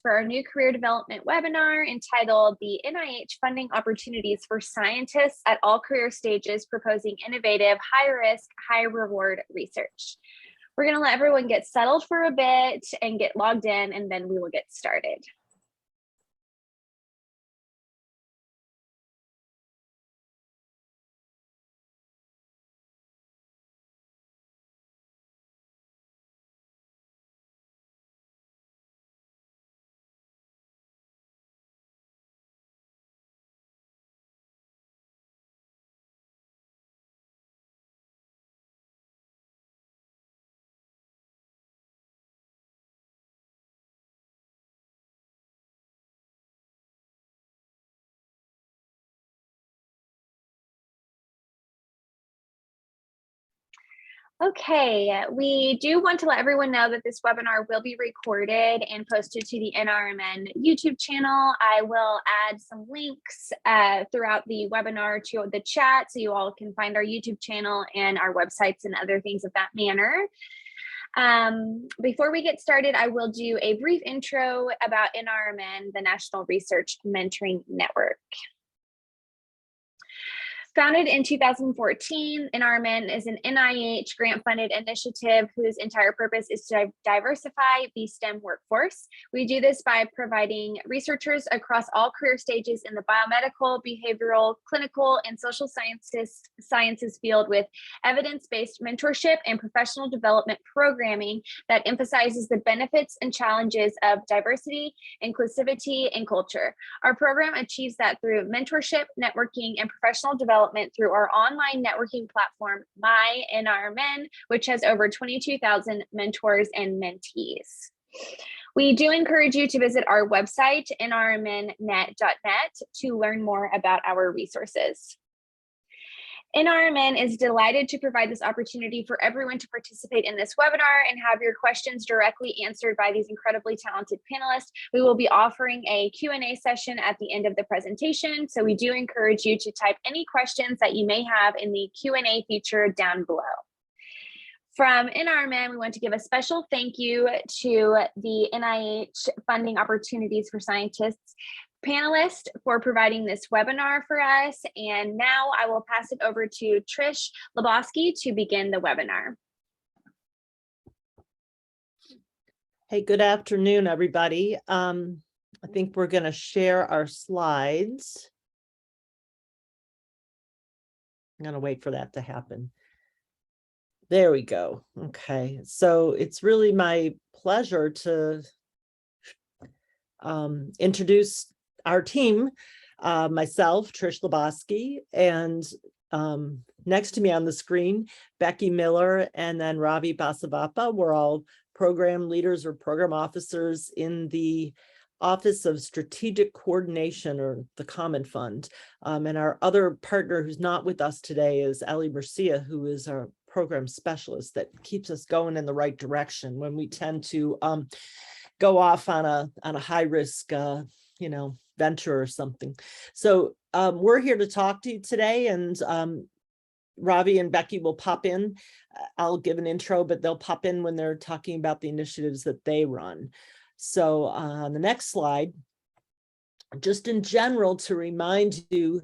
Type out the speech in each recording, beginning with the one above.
for our new career development webinar entitled The NIH Funding Opportunities for Scientists at All Career Stages Proposing Innovative, High-Risk, High-Reward Research. We're going to let everyone get settled for a bit and get logged in, and then we will get started. Okay, we do want to let everyone know that this webinar will be recorded and posted to the NRMN YouTube channel. I will add some links throughout the webinar to the chat so you all can find our YouTube channel and our websites and other things of that manner. Before we get started, I will do a brief intro about NRMN, the National Research Mentoring Network. Founded in 2014, NRMN is an NIH grant-funded initiative whose entire purpose is to diversify the STEM workforce. We do this by providing researchers across all career stages in the biomedical, behavioral, clinical, and social sciences field with evidence-based mentorship and professional development programming that emphasizes the benefits and challenges of diversity, inclusivity, and culture. Our program achieves that through mentorship, networking, and professional development through our online networking platform, My NRMN, which has over 22,000 mentors and mentees. We do encourage you to visit our website, nrmnnet.net, to learn more about our resources. NRMN is delighted to provide this opportunity for everyone to participate in this webinar and have your questions directly answered by these incredibly talented panelists. We will be offering a Q&A session at the end of the presentation, so we do encourage you to type any questions that you may have in the Q&A feature down below. From NRMN, we want to give a special thank you to the NIH Funding Opportunities for Scientists panelist for providing this webinar for us. And now I will pass it over to Trish Lebowski to begin the webinar. Hey, good afternoon, everybody. I think we're going to share our slides. I'm going to wait for that to happen. There we go. Okay, so it's really my pleasure to introduce our team, myself, Trish Lebowski, and next to me on the screen, Becky Miller, and then Ravi Basavappa. We're all program leaders or program officers in the Office of Strategic Coordination, or the Common Fund. And our other partner who's not with us today is Ali Murcia, who is our program specialist that keeps us going in the right direction when we tend to go off on a high risk venture or something. So we're here to talk to you today, and Ravi and Becky will pop in. I'll give an intro, but they'll pop in when they're talking about the initiatives that they run. So on the next slide, just in general, to remind you,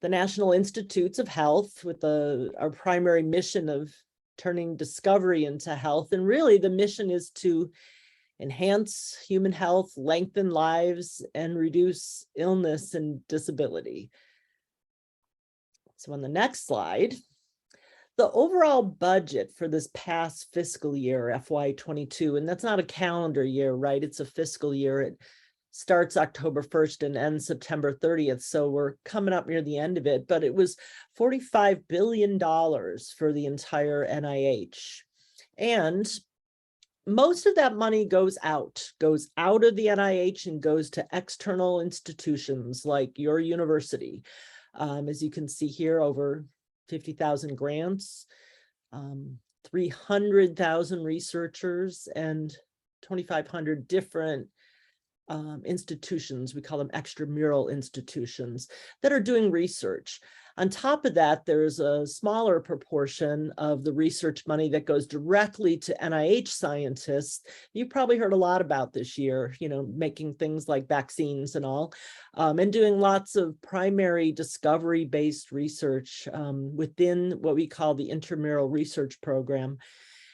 the National Institutes of Health with our primary mission of turning discovery into health. And really the mission is to enhance human health, lengthen lives, and reduce illness and disability. So on the next slide, the overall budget for this past fiscal year, FY22, and that's not a calendar year, right? It's a fiscal year. It starts October 1st and ends September 30th. So we're coming up near the end of it, but it was $45 billion for the entire NIH. And most of that money goes out of the NIH and goes to external institutions like your university. As you can see here, over 50,000 grants, 300,000 researchers, and 2,500 different institutions, we call them extramural institutions, that are doing research. On top of that, there's a smaller proportion of the research money that goes directly to NIH scientists. You've probably heard a lot about this year, making things like vaccines and all, and doing lots of primary discovery-based research within what we call the intramural research program.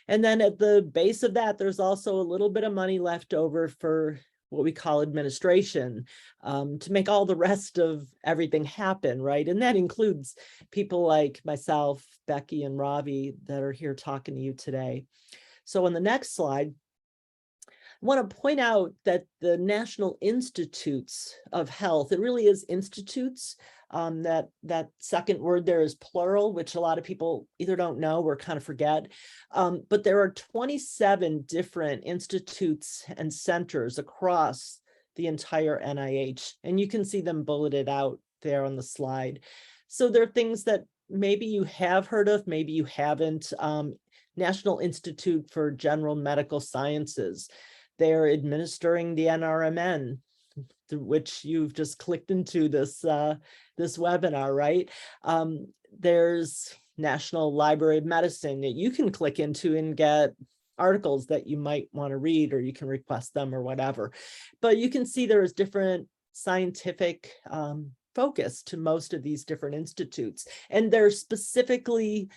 And then at the base of that, there's also a little bit of money left over for what we call administration, to make all the rest of everything happen, right? And that includes people like myself, Becky, and Ravi that are here talking to you today. So on the next slide, I want to point out that the National Institutes of Health, it really is institutes. That second word there is plural, which a lot of people either don't know or kind of forget. But there are 27 different institutes and centers across the entire NIH, and you can see them bulleted out there on the slide. So there are things that maybe you have heard of, maybe you haven't. National Institute for General Medical Sciences, they're administering the NRMN, which you've just clicked into this webinar, right? There's National Library of Medicine that you can click into and get articles that you might want to read, or you can request them or whatever. But you can see there is different scientific focus to most of these different institutes, and they're specifically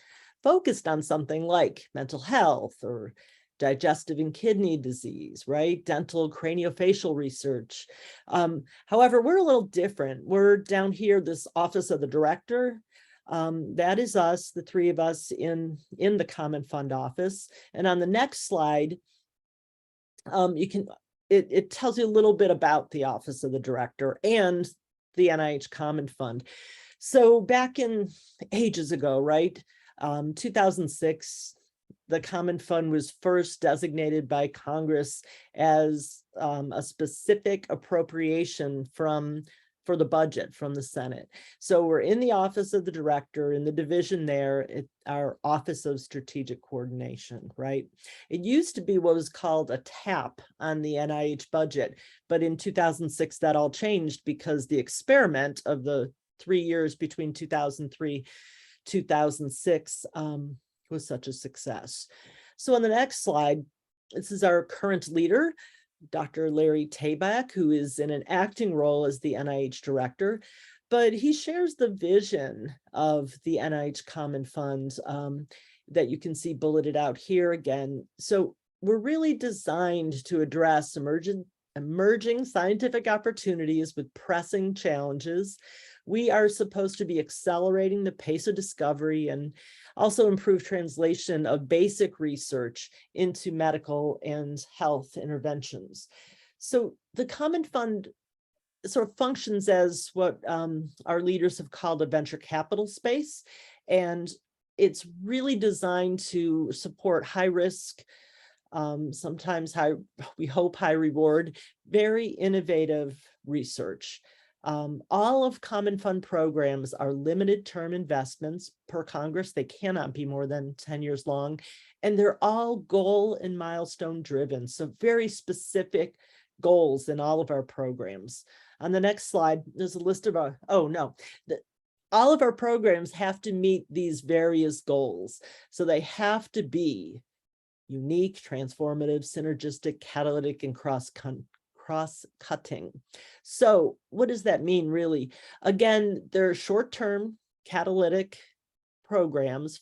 focused on something like mental health or digestive and kidney disease, right? Dental craniofacial research. However, we're a little different. We're down here, this Office of the Director. That is us, the three of us in the Common Fund office. And on the next slide, it tells you a little bit about the Office of the Director and the NIH Common Fund. So back in ages ago, right? 2006, the Common Fund was first designated by Congress as a specific appropriation for the budget from the Senate. So we're in the Office of the Director, in the division there, our Office of Strategic Coordination, right? It used to be what was called a TAP on the NIH budget, but in 2006 that all changed because the experiment of the 3 years between 2003 2006 was such a success. So on the next slide, this is our current leader, Dr. Larry Tabak, who is in an acting role as the NIH director, but he shares the vision of the NIH Common Fund that you can see bulleted out here again. So we're really designed to address emerging scientific opportunities with pressing challenges. We are supposed to be accelerating the pace of discovery and also improve translation of basic research into medical and health interventions. So the Common Fund sort of functions as what our leaders have called a venture capital space. And it's really designed to support high risk, sometimes we hope high reward, very innovative research. All of Common Fund programs are limited term investments per Congress. They cannot be more than 10 years long, and they're all goal and milestone driven. So very specific goals in all of our programs. On the next slide, there's a list of all of our programs have to meet these various goals. So they have to be unique, transformative, synergistic, catalytic, and cross-cutting. So what does that mean really? Again, they're short-term catalytic programs,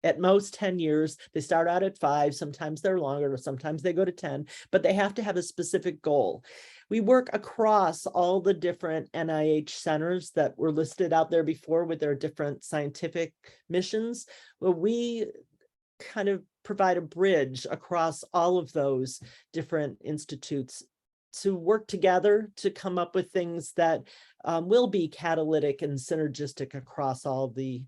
at most 10 years. They start out at 5, sometimes they're longer, or sometimes they go to 10, but they have to have a specific goal. We work across all the different NIH centers that were listed out there before with their different scientific missions. Well, we kind of provide a bridge across all of those different institutes to work together to come up with things that will be catalytic and synergistic across all the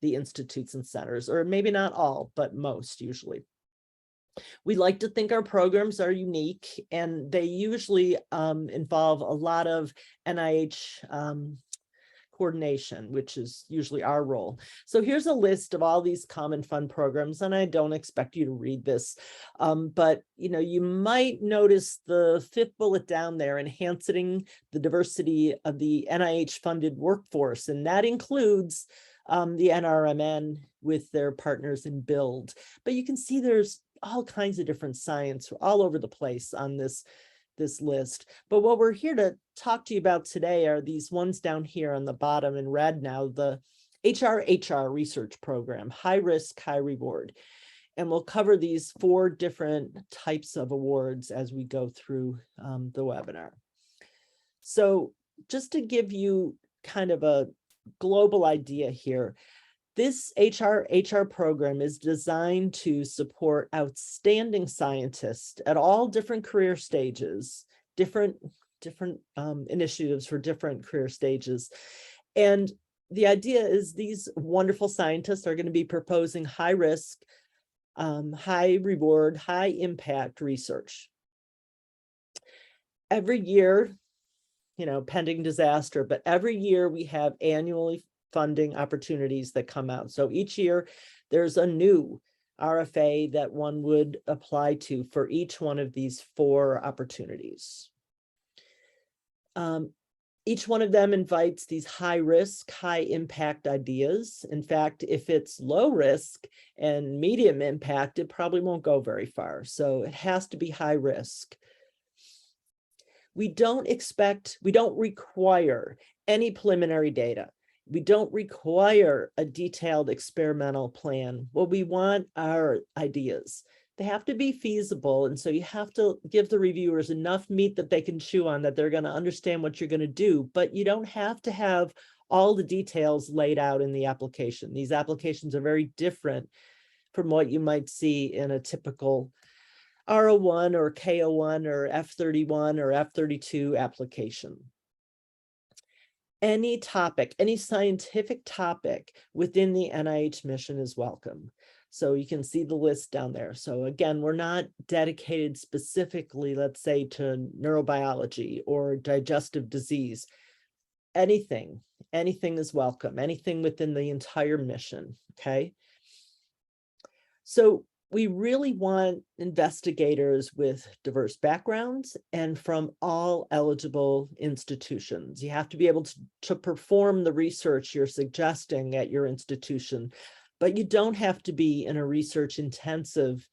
institutes and centers, or maybe not all, but most usually. We like to think our programs are unique, and they usually involve a lot of NIH coordination, which is usually our role. So here's a list of all these common fund programs, and I don't expect you to read this, but you might notice the fifth bullet down there, enhancing the diversity of the NIH funded workforce, and that includes the NRMN with their partners in Build. But you can see there's all kinds of different science all over the place on this list. But what we're here to talk to you about today are these ones down here on the bottom in red now, the HRHR research program, high risk, high reward. And we'll cover these 4 different types of awards as we go through the webinar. So just to give you kind of a global idea here, this HRHR program is designed to support outstanding scientists at all different career stages, different initiatives for different career stages. And the idea is these wonderful scientists are going to be proposing high risk, high reward, high impact research. Every year, pending disaster, but every year we have annually funding opportunities that come out. So each year there's a new RFA that one would apply to for each one of these 4 opportunities. Each one of them invites these high risk, high impact ideas. In fact, if it's low risk and medium impact, it probably won't go very far. So it has to be high risk. We don't require any preliminary data. We don't require a detailed experimental plan. What we want are ideas. They have to be feasible. And so you have to give the reviewers enough meat that they can chew on, that they're going to understand what you're going to do. But you don't have to have all the details laid out in the application. These applications are very different from what you might see in a typical R01 or K01 or F31 or F32 application. Any topic, any scientific topic within the NIH mission is welcome. So you can see the list down there. So again, we're not dedicated specifically, let's say, to neurobiology or digestive disease. Anything is welcome, anything within the entire mission, okay? So we really want investigators with diverse backgrounds and from all eligible institutions. You have to be able to perform the research you're suggesting at your institution, but you don't have to be in a research intensive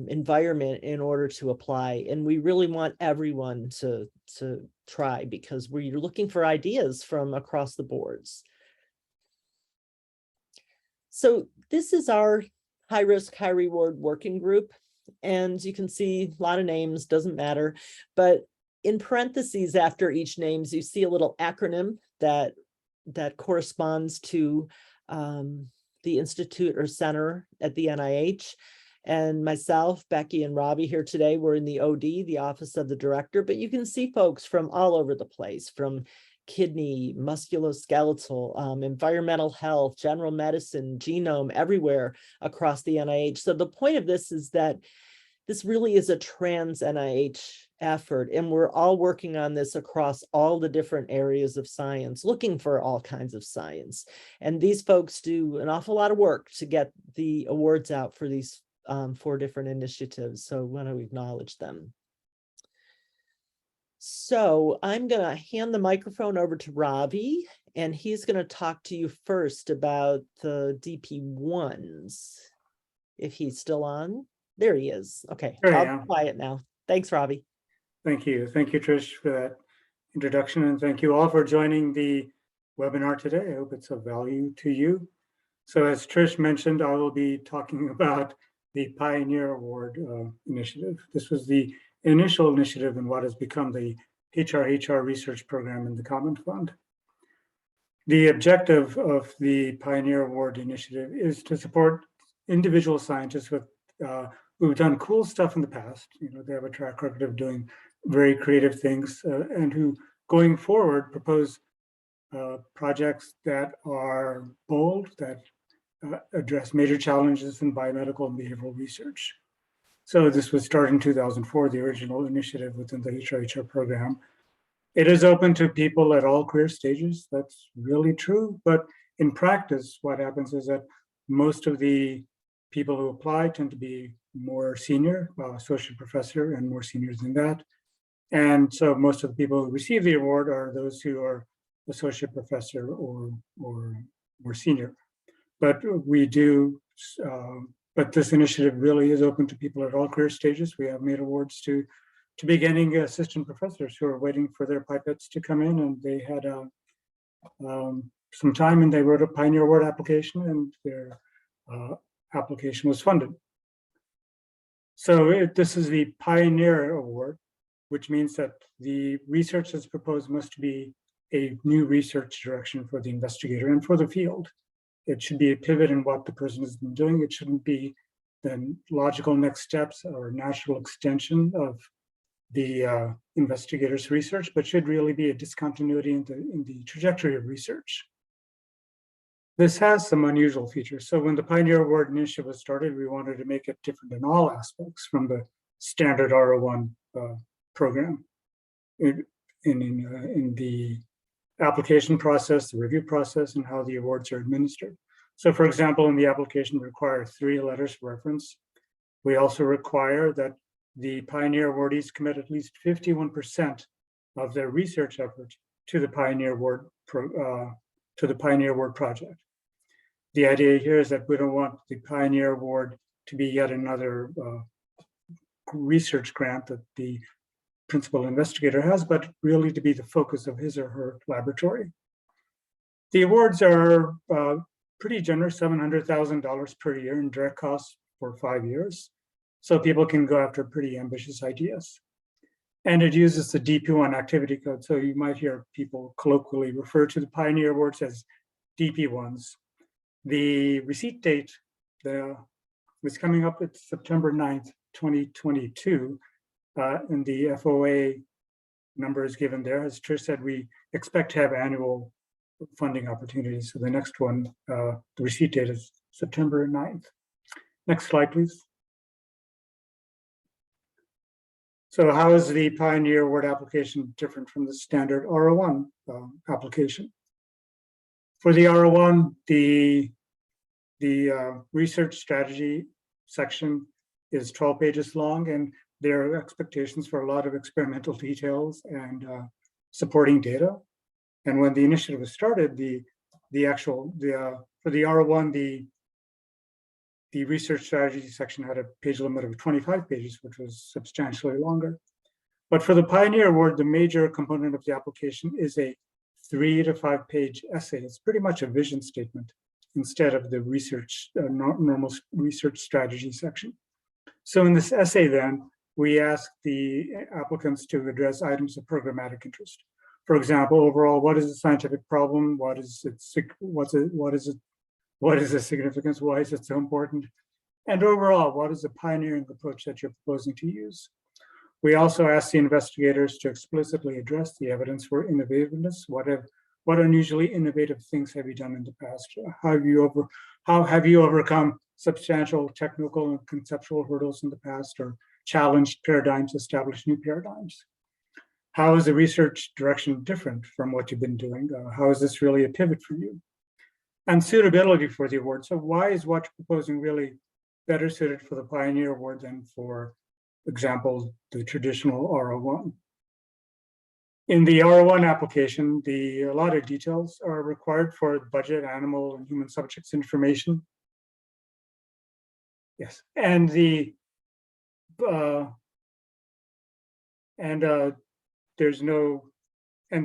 environment in order to apply. And we really want everyone to try, because we're looking for ideas from across the boards. So this is our high risk, high reward working group. And you can see a lot of names, doesn't matter. But in parentheses after each names, you see a little acronym that corresponds to the institute or center at the NIH. And myself, Becky, and Robbie here today, we're in the OD, the Office of the Director, but you can see folks from all over the place, from kidney, musculoskeletal, environmental health, general medicine, genome, everywhere across the NIH. So the point of this is that this really is a trans NIH effort, and we're all working on this across all the different areas of science, looking for all kinds of science. And these folks do an awful lot of work to get the awards out for these 4 different initiatives. So I want to acknowledge them. So I'm going to hand the microphone over to Ravi, and he's going to talk to you first about the DP1s. If he's still on. There he is. Okay, I'll be quiet now. Thanks, Ravi. Thank you. Thank you, Trish, for that introduction. And thank you all for joining the webinar today. I hope it's of value to you. So as Trish mentioned, I will be talking about the Pioneer Award initiative. This was the initial initiative in what has become the HRHR research program in the Common Fund. The objective of the Pioneer Award initiative is to support individual scientists with who've done cool stuff in the past. They have a track record of doing very creative things and who, going forward, propose projects that are bold, that address major challenges in biomedical and behavioral research. So this was started in 2004, the original initiative within the HRHR program. It is open to people at all career stages. That's really true. But in practice, what happens is that most of the people who apply tend to be more senior, associate professor and more senior than that. And so most of the people who receive the award are those who are associate professor or more senior. But we do, but this initiative really is open to people at all career stages. We have made awards to beginning assistant professors who are waiting for their pipettes to come in, and they had some time and they wrote a Pioneer Award application, and their application was funded. So this is the Pioneer Award, which means that the research that's proposed must be a new research direction for the investigator and for the field. It should be a pivot in what the person has been doing. It shouldn't be the logical next steps or natural extension of the investigator's research, but should really be a discontinuity in the trajectory of research. This has some unusual features. So when the Pioneer Award initiative was started, we wanted to make it different in all aspects from the standard R01 program in the application process, the review process, and how the awards are administered. So for example, in the application, we require 3 letters of reference. We also require that the Pioneer awardees commit at least 51% of their research effort to the Pioneer Award project. The idea here is that we don't want the Pioneer Award to be yet another research grant that the principal investigator has, but really to be the focus of his or her laboratory. The awards are pretty generous, $700,000 per year in direct costs for 5 years. So people can go after pretty ambitious ideas. And it uses the DP1 activity code. So you might hear people colloquially refer to the Pioneer Awards as DP1s. The receipt date is coming up. It's September 9th, 2022. And the FOA number is given there. As Trish said, we expect to have annual funding opportunities. So the next one, the receipt date is September 9th. Next slide, please. So how is the Pioneer Award application different from the standard R01 application? For the R01, the research strategy section is 12 pages long, and there are expectations for a lot of experimental details and supporting data. And when the initiative was started, for the R01, the research strategy section had a page limit of 25 pages, which was substantially longer. But for the Pioneer Award, the major component of the application is a 3 to 5 page essay. It's pretty much a vision statement instead of the normal research strategy section. So in this essay then, we ask the applicants to address items of programmatic interest. For example, overall, what is the scientific problem? What is the significance? Why is it so important? And overall, what is the pioneering approach that you're proposing to use? We also ask the investigators to explicitly address the evidence for innovativeness. What unusually innovative things have you done in the past? How have you overcome substantial technical and conceptual hurdles in the past, or challenged paradigms, established new paradigms? How is the research direction different from what you've been doing? How is this really a pivot for you? And suitability for the award. So why is what you're proposing really better suited for the Pioneer Award than, for example, the traditional R01? In the R01 application, a lot of details are required for budget, animal, and human subjects information. Yes, and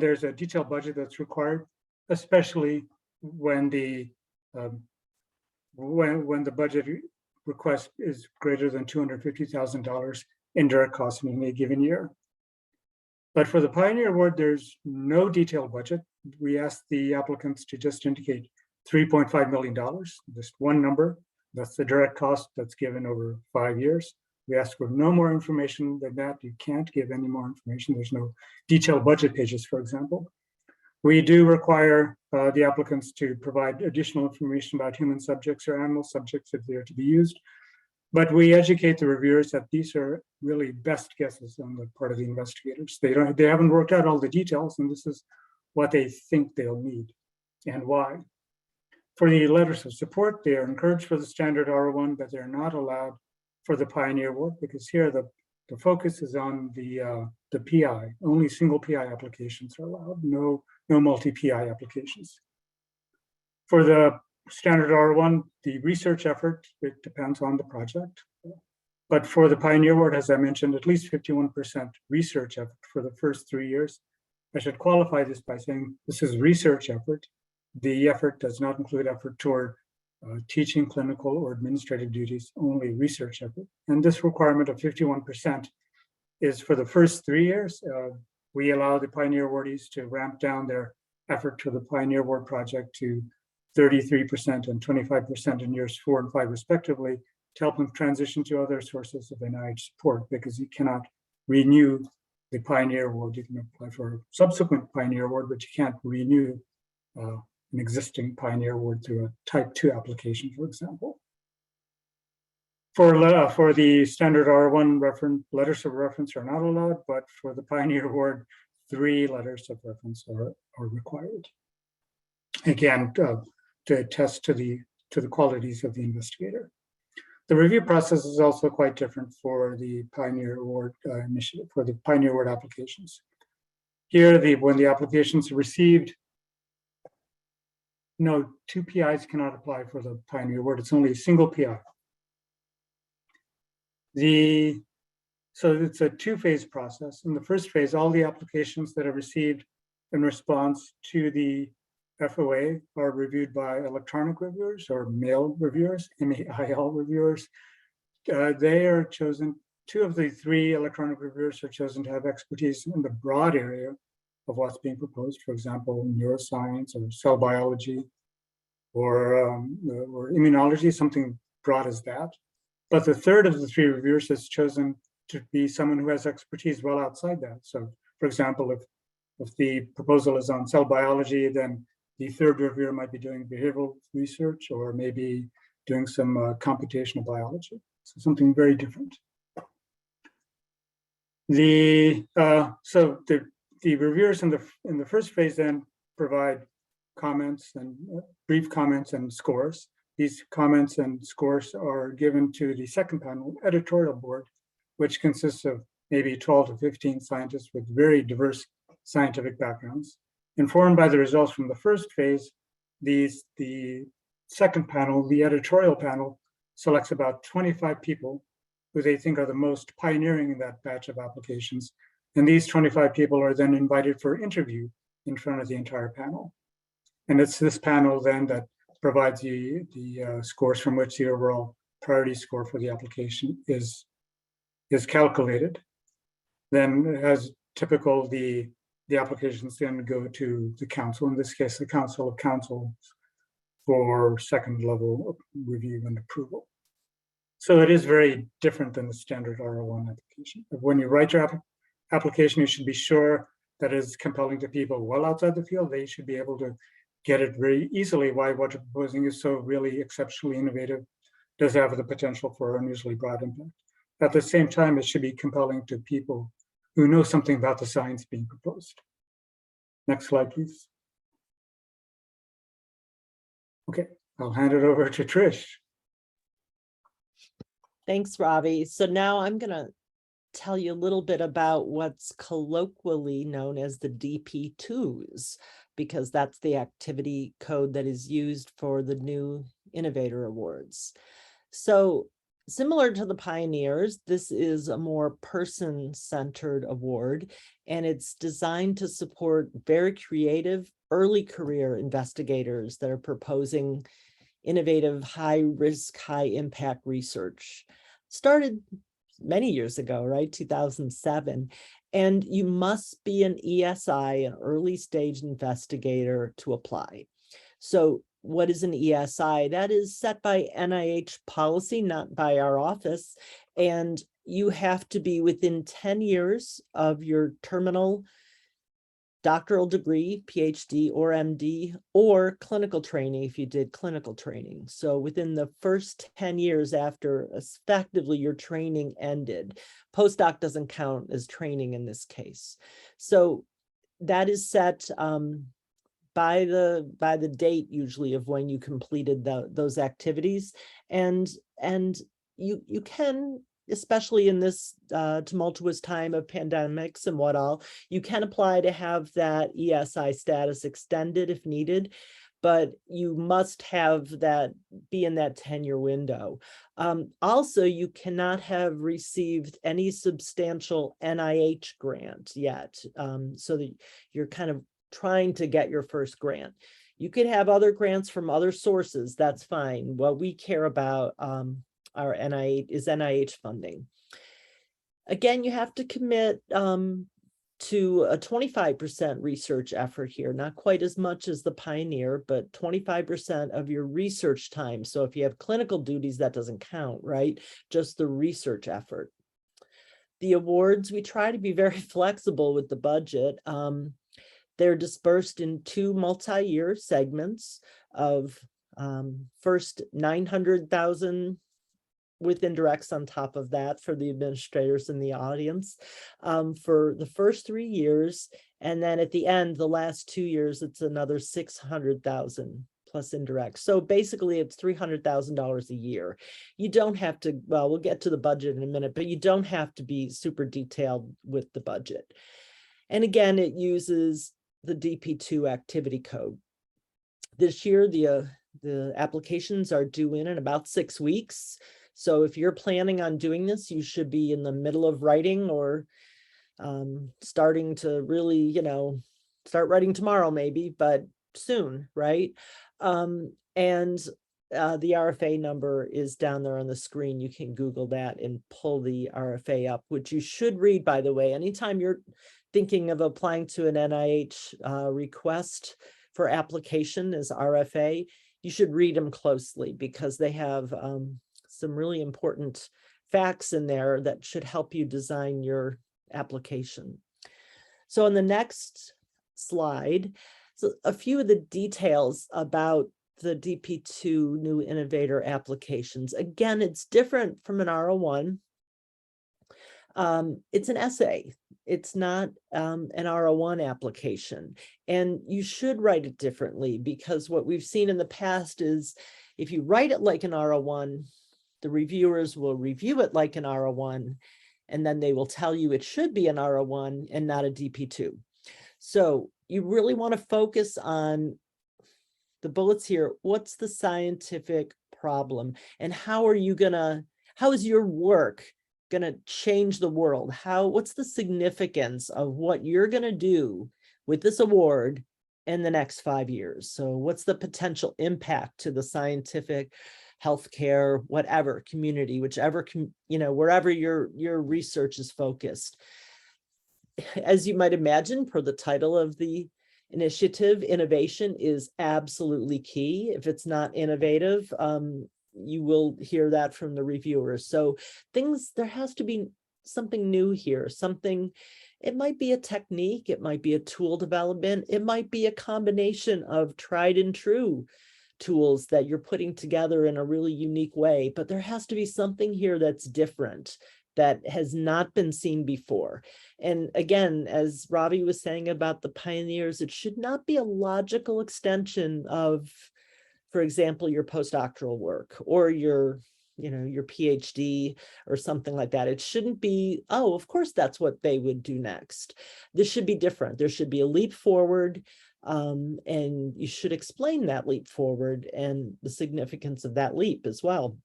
there's a detailed budget that's required, especially when the budget request is greater than $250,000 in direct costs in any given year. But for the Pioneer Award, there's no detailed budget. We asked the applicants to just indicate $3.5 million, just one number. That's the direct cost that's given over 5 years. We ask for no more information than that. You can't give any more information. There's no detailed budget pages, for example. We do require the applicants to provide additional information about human subjects or animal subjects if they are to be used. But we educate the reviewers that these are really best guesses on the part of the investigators. They haven't worked out all the details, and this is what they think they'll need and why. For the letters of support, they are encouraged for the standard R1, but they're not allowed for the Pioneer Award, because here the focus is on the PI. Only single PI applications are allowed, no multi-PI applications. For the standard R1, the research effort, it depends on the project. But for the Pioneer Award, as I mentioned, at least 51% research effort for the first 3 years. I should qualify this by saying this is research effort. The effort does not include effort toward teaching, clinical, or administrative duties, only research effort. And this requirement of 51% is for the first 3 years. We allow the Pioneer awardees to ramp down their effort to the Pioneer Award project to 33% and 25% in years 4 and 5 respectively, to help them transition to other sources of NIH support, because you cannot renew the Pioneer Award. You can apply for a subsequent Pioneer Award, but you can't renew an existing Pioneer Award through a type 2 application, for example. For the standard R1 reference, letters of reference are not allowed, but for the Pioneer Award, 3 letters of reference are required. Again, to attest to the qualities of the investigator. The review process is also quite different for the Pioneer Award initiative, for the Pioneer Award applications. Here, when the applications are received, no, 2 PIs cannot apply for the Pioneer Award. It's only a single PI. So it's a 2-phase process. In the first phase, all the applications that are received in response to the FOA are reviewed by electronic reviewers or mail reviewers, MAIL reviewers. They are chosen, 2 of the 3 electronic reviewers are chosen to have expertise in the broad area of what's being proposed, for example, neuroscience or cell biology or immunology, something broad as that. But the third of the 3 reviewers is chosen to be someone who has expertise well outside that. So, for example, if the proposal is on cell biology, then the third reviewer might be doing behavioral research or maybe doing some computational biology. So something very different. So the reviewers in the first phase then provide comments and brief comments and scores. These comments and scores are given to the second panel, editorial board, which consists of maybe 12 to 15 scientists with very diverse scientific backgrounds. Informed by the results from the first phase, the second panel, the editorial panel, selects about 25 people who they think are the most pioneering in that batch of applications. And these 25 people are then invited for interview in front of the entire panel. And it's this panel then that provides the scores from which the overall priority score for the application is calculated. Then, as typical, the applications then go to the council, in this case, the Council of Councils, for second level review and approval. So it is very different than the standard R1 application. When you write your application, you should be sure that it is compelling to people well outside the field. They should be able to get it very easily why what you're proposing is so really exceptionally innovative, does have the potential for unusually broad impact. At the same time, it should be compelling to people who know something about the science being proposed. Next slide, please. Okay, I'll hand it over to Trish. Thanks, Ravi. So now I'm going to tell you a little bit about what's colloquially known as the DP2s, because that's the activity code that is used for the new Innovator Awards. So similar to the Pioneers, this is a more person-centered award, and it's designed to support very creative early career investigators that are proposing innovative, high-risk, high-impact research. Started many years ago, right? 2007. And you must be an ESI, an early stage investigator, to apply. So what is an ESI? That is set by NIH policy, not by our office. And you have to be within 10 years of your terminal doctoral degree, PhD or MD, or clinical training if you did clinical training. So within the first 10 years after effectively your training ended, postdoc doesn't count as training in this case. So that is set by the date usually of when you completed those activities, and you can, especially in this tumultuous time of pandemics and what all, you can apply to have that ESI status extended if needed, but you must have that be in that 10-year window. Also, you cannot have received any substantial NIH grant yet, so that you're kind of trying to get your first grant. You could have other grants from other sources, that's fine. What we care about our NIH is NIH funding. Again, you have to commit to a 25% research effort here, not quite as much as the pioneer, but 25% of your research time. So if you have clinical duties, that doesn't count, right? Just the research effort. The awards, we try to be very flexible with the budget. They're dispersed in 2 multi-year segments of first 900,000 with indirects on top of that for the administrators in the audience for the first 3 years. And then at the end, the last 2 years, it's another 600,000 plus indirects. So basically it's $300,000 a year. You don't have to, well, we'll get to the budget in a minute, but you don't have to be super detailed with the budget. And again, it uses the DP2 activity code. This year, the applications are due in about 6 weeks. So if you're planning on doing this, you should be in the middle of writing or starting to really, start writing tomorrow maybe, but soon, right? The RFA number is down there on the screen. You can Google that and pull the RFA up, which you should read, by the way. Anytime you're thinking of applying to an NIH request for application as RFA, you should read them closely because they have some really important facts in there that should help you design your application. So on the next slide, so a few of the details about the DP2 new innovator applications. Again, it's different from an R01. It's an essay. It's not an R01 application. And you should write it differently because what we've seen in the past is if you write it like an R01, the reviewers will review it like an R01, and then they will tell you it should be an R01 and not a DP2. So you really want to focus on the bullets here. What's the scientific problem? And how is your work gonna change the world? What's the significance of what you're gonna do with this award in the next 5 years? So what's the potential impact to the scientific, healthcare, whatever community, whichever, wherever your research is focused? As you might imagine, per the title of the initiative, innovation is absolutely key. If it's not innovative, you will hear that from the reviewers. So there has to be something new here, it might be a technique, it might be a tool development, it might be a combination of tried and true tools that you're putting together in a really unique way, but there has to be something here that's different, that has not been seen before. And again, as Ravi was saying about the pioneers, it should not be a logical extension of, for example, your postdoctoral work or your PhD or something like that. It shouldn't be, oh, of course, that's what they would do next. This should be different. There should be a leap forward, and you should explain that leap forward and the significance of that leap as well.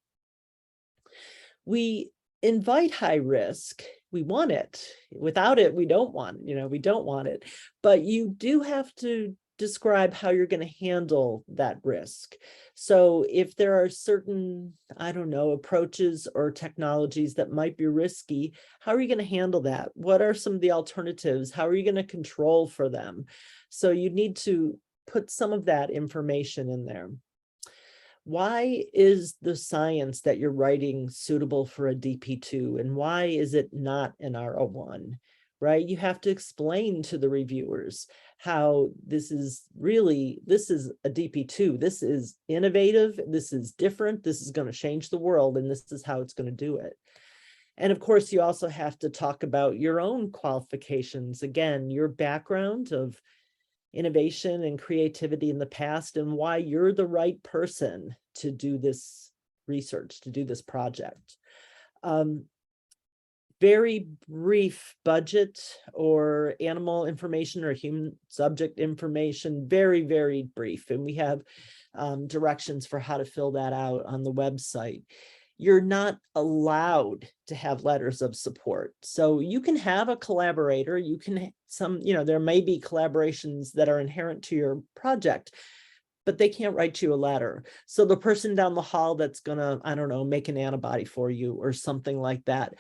We invite high risk. We want it. Without it, we don't want it. But you do have to describe how you're going to handle that risk. So if there are certain, approaches or technologies that might be risky, how are you going to handle that? What are some of the alternatives? How are you going to control for them? So you need to put some of that information in there. Why is the science that you're writing suitable for a DP2, and why is it not an R01? right? You have to explain to the reviewers how this is a DP2. This is innovative. This is different. This is going to change the world, and this is how it's going to do it. And of course, you also have to talk about your own qualifications. Again, your background of innovation and creativity in the past, and why you're the right person to do this research, to do this project. Very brief budget or animal information or human subject information, very, very brief. And we have directions for how to fill that out on the website. You're not allowed to have letters of support. So you can have a collaborator, you can there may be collaborations that are inherent to your project, but they can't write you a letter. So the person down the hall that's gonna, I don't know, make an antibody for you or something like that,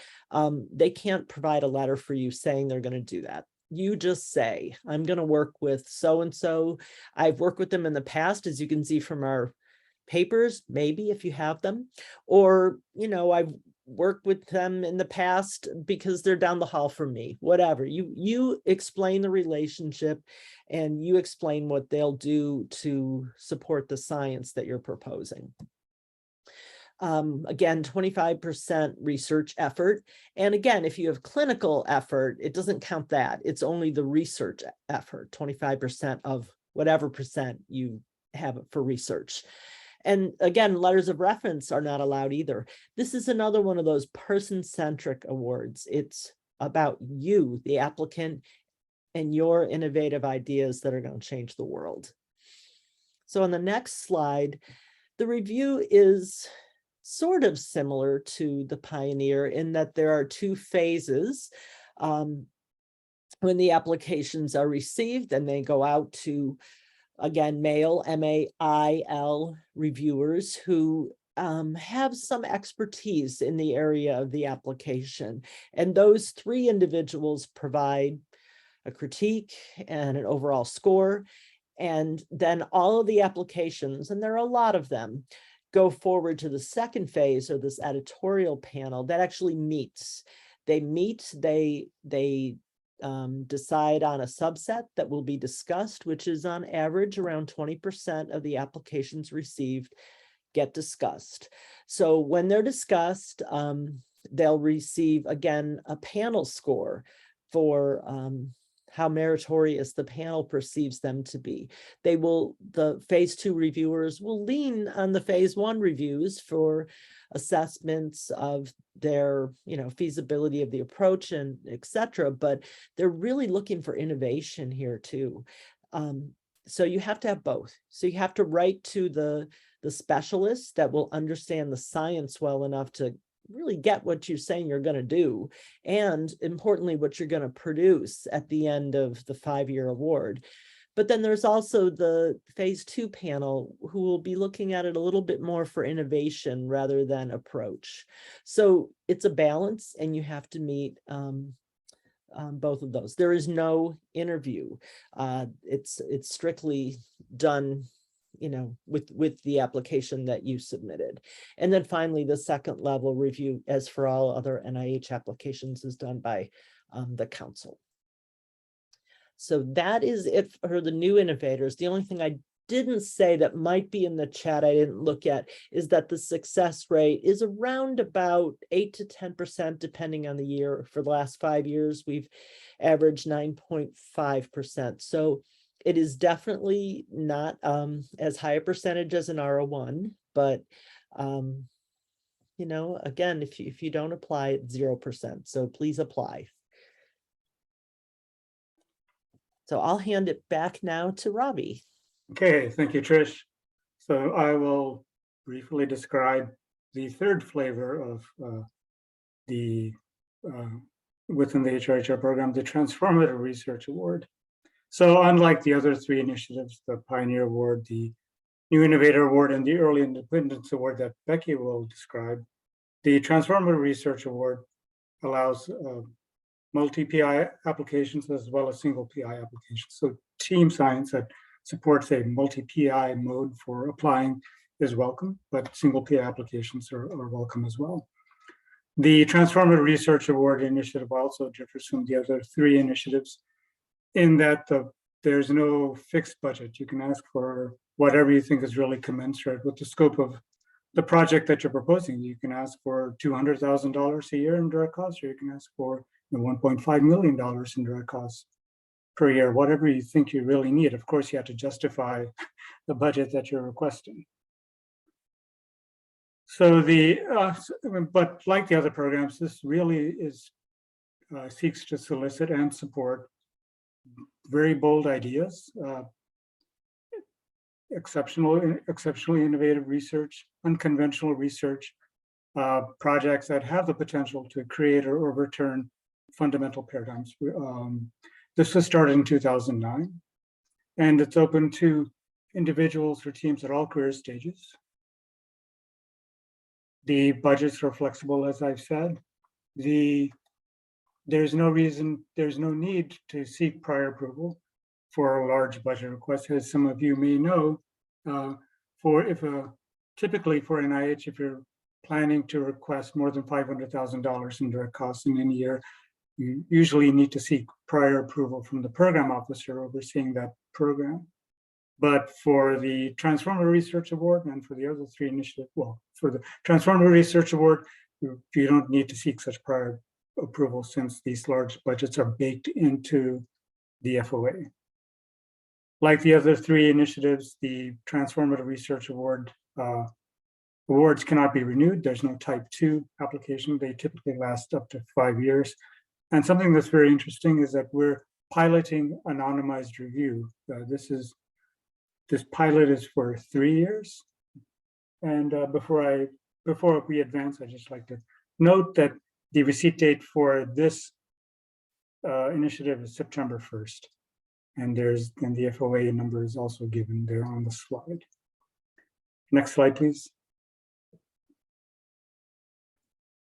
they can't provide a letter for you saying they're gonna do that. You just say, I'm gonna work with so-and-so. I've worked with them in the past, as you can see from our papers, maybe if you have them, or, I've worked with them in the past because they're down the hall from me, whatever. You explain the relationship and you explain what they'll do to support the science that you're proposing. Again, 25% research effort. And again, if you have clinical effort, it doesn't count that. It's only the research effort, 25% of whatever percent you have for research. And again, letters of reference are not allowed either. This is another one of those person-centric awards. It's about you, the applicant, and your innovative ideas that are going to change the world. So on the next slide, the review is sort of similar to the Pioneer in that there are two phases. When the applications are received and they go out to, again, MAIL, M-A-I-L reviewers who have some expertise in the area of the application. And those three individuals provide a critique and an overall score. And then all of the applications, and there are a lot of them, go forward to the second phase, or this editorial panel that actually meets. They meet, they decide on a subset that will be discussed, which is on average around 20% of the applications received get discussed. So when they're discussed, they'll receive, again, a panel score for how meritorious the panel perceives them to be. The phase 2 reviewers will lean on the phase 1 reviews for assessments of their, feasibility of the approach and et cetera, but they're really looking for innovation here too. So you have to have both. So you have to write to the specialists that will understand the science well enough to really get what you're saying you're going to do, and importantly, what you're going to produce at the end of the 5-year award. But then there's also the phase 2 panel who will be looking at it a little bit more for innovation rather than approach. So it's a balance, and you have to meet both of those. There is no interview. It's strictly done, with the application that you submitted. And then finally, the second level review, as for all other NIH applications, is done by the council. So that is it for the new innovators. The only thing I didn't say that might be in the chat I didn't look at is that the success rate is around about 8 to 10%, depending on the year. For the last 5 years, we've averaged 9.5%. So it is definitely not as high a percentage as an R01, but again, if you don't apply, it's 0%. So please apply. So I'll hand it back now to Robbie. Okay, thank you, Trish. So I will briefly describe the third flavor of within the HRHR program, the Transformative Research Award. So unlike the other 3 initiatives, the Pioneer Award, the New Innovator Award, and the Early Independence Award that Becky will describe, the Transformative Research Award allows multi-PI applications as well as single PI applications. So team science that supports a multi-PI mode for applying is welcome, but single PI applications are welcome as well. The Transformative Research Award initiative also differs from the other three initiatives in that there's no fixed budget. You can ask for whatever you think is really commensurate with the scope of the project that you're proposing. You can ask for $200,000 a year in direct costs, or you can ask for $1.5 million in direct costs per year, whatever you think you really need. Of course, you have to justify the budget that you're requesting. So but like the other programs, this really seeks to solicit and support very bold ideas, exceptionally innovative research, unconventional research, projects that have the potential to create or overturn fundamental paradigms. This was started in 2009, and it's open to individuals or teams at all career stages. The budgets are flexible, as I've said. There's no need to seek prior approval for a large budget request, as some of you may know. Typically for NIH, if you're planning to request more than $500,000 in direct costs in any year, you usually need to seek prior approval from the program officer overseeing that program. But for the Transformative Research Award and for the other three initiatives, well, for the Transformative Research Award, you don't need to seek such prior approval since these large budgets are baked into the FOA. Like the other three initiatives, the Transformative Research Award awards cannot be renewed. There's no type 2 application. They typically last up to 5 years. And something that's very interesting is that we're piloting anonymized review. This pilot is for 3 years. And before we advance, I'd just like to note that the receipt date for this initiative is September 1st. And the FOA number is also given there on the slide. Next slide, please.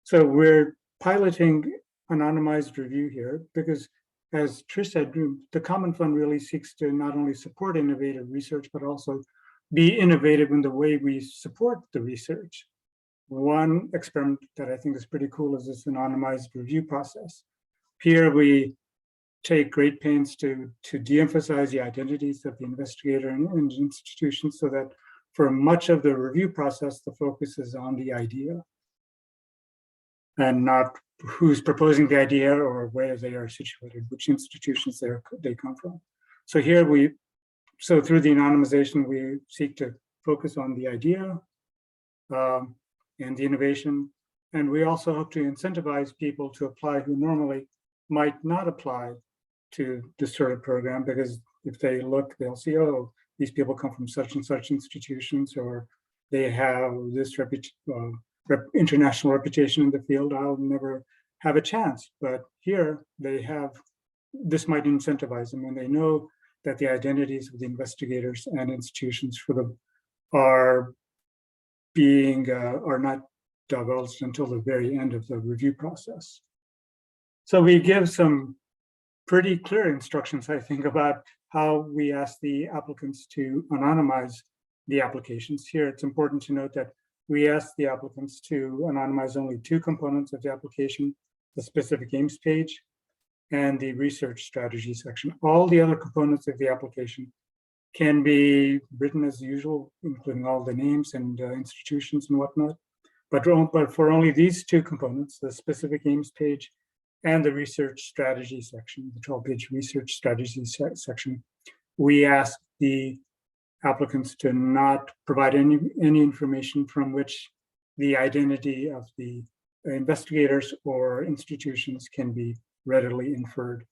So we're piloting anonymized review here because, as Trish said, the Common Fund really seeks to not only support innovative research, but also be innovative in the way we support the research. One experiment that I think is pretty cool is this anonymized review process. Here we take great pains to de-emphasize the identities of the investigator and institutions so that for much of the review process, the focus is on the idea and not who's proposing the idea or where they are situated, which institutions they come from. So here through the anonymization, we seek to focus on the idea and the innovation. And we also hope to incentivize people to apply who normally might not apply to this sort of program, because if they look, they'll see, oh, these people come from such and such institutions, or they have this international reputation in the field. I'll never have a chance. But here this might incentivize them when they know that the identities of the investigators and institutions are not divulged until the very end of the review process. So we give some pretty clear instructions, I think, about how we ask the applicants to anonymize the applications. Here, it's important to note that we ask the applicants to anonymize only 2 components of the application, the specific aims page and the research strategy section. All the other components of the application can be written as usual, including all the names and institutions and whatnot. But for only these 2 components, the specific aims page and the research strategy section, the 12-page research strategy section, we ask the applicants to not provide any information from which the identity of the investigators or institutions can be readily inferred.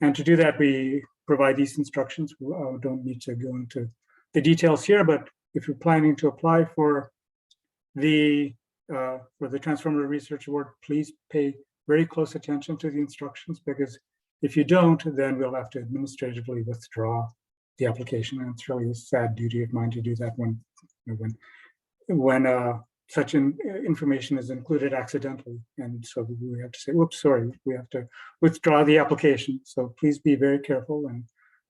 And to do that, we provide these instructions. We don't need to go into the details here, but if you're planning to apply for the Transformative Research Award, please pay very close attention to the instructions, because if you don't, then we'll have to administratively withdraw the application. And it's really a sad duty of mine to do that when such information is included accidentally. And so we have to say, whoops, sorry, we have to withdraw the application. So please be very careful in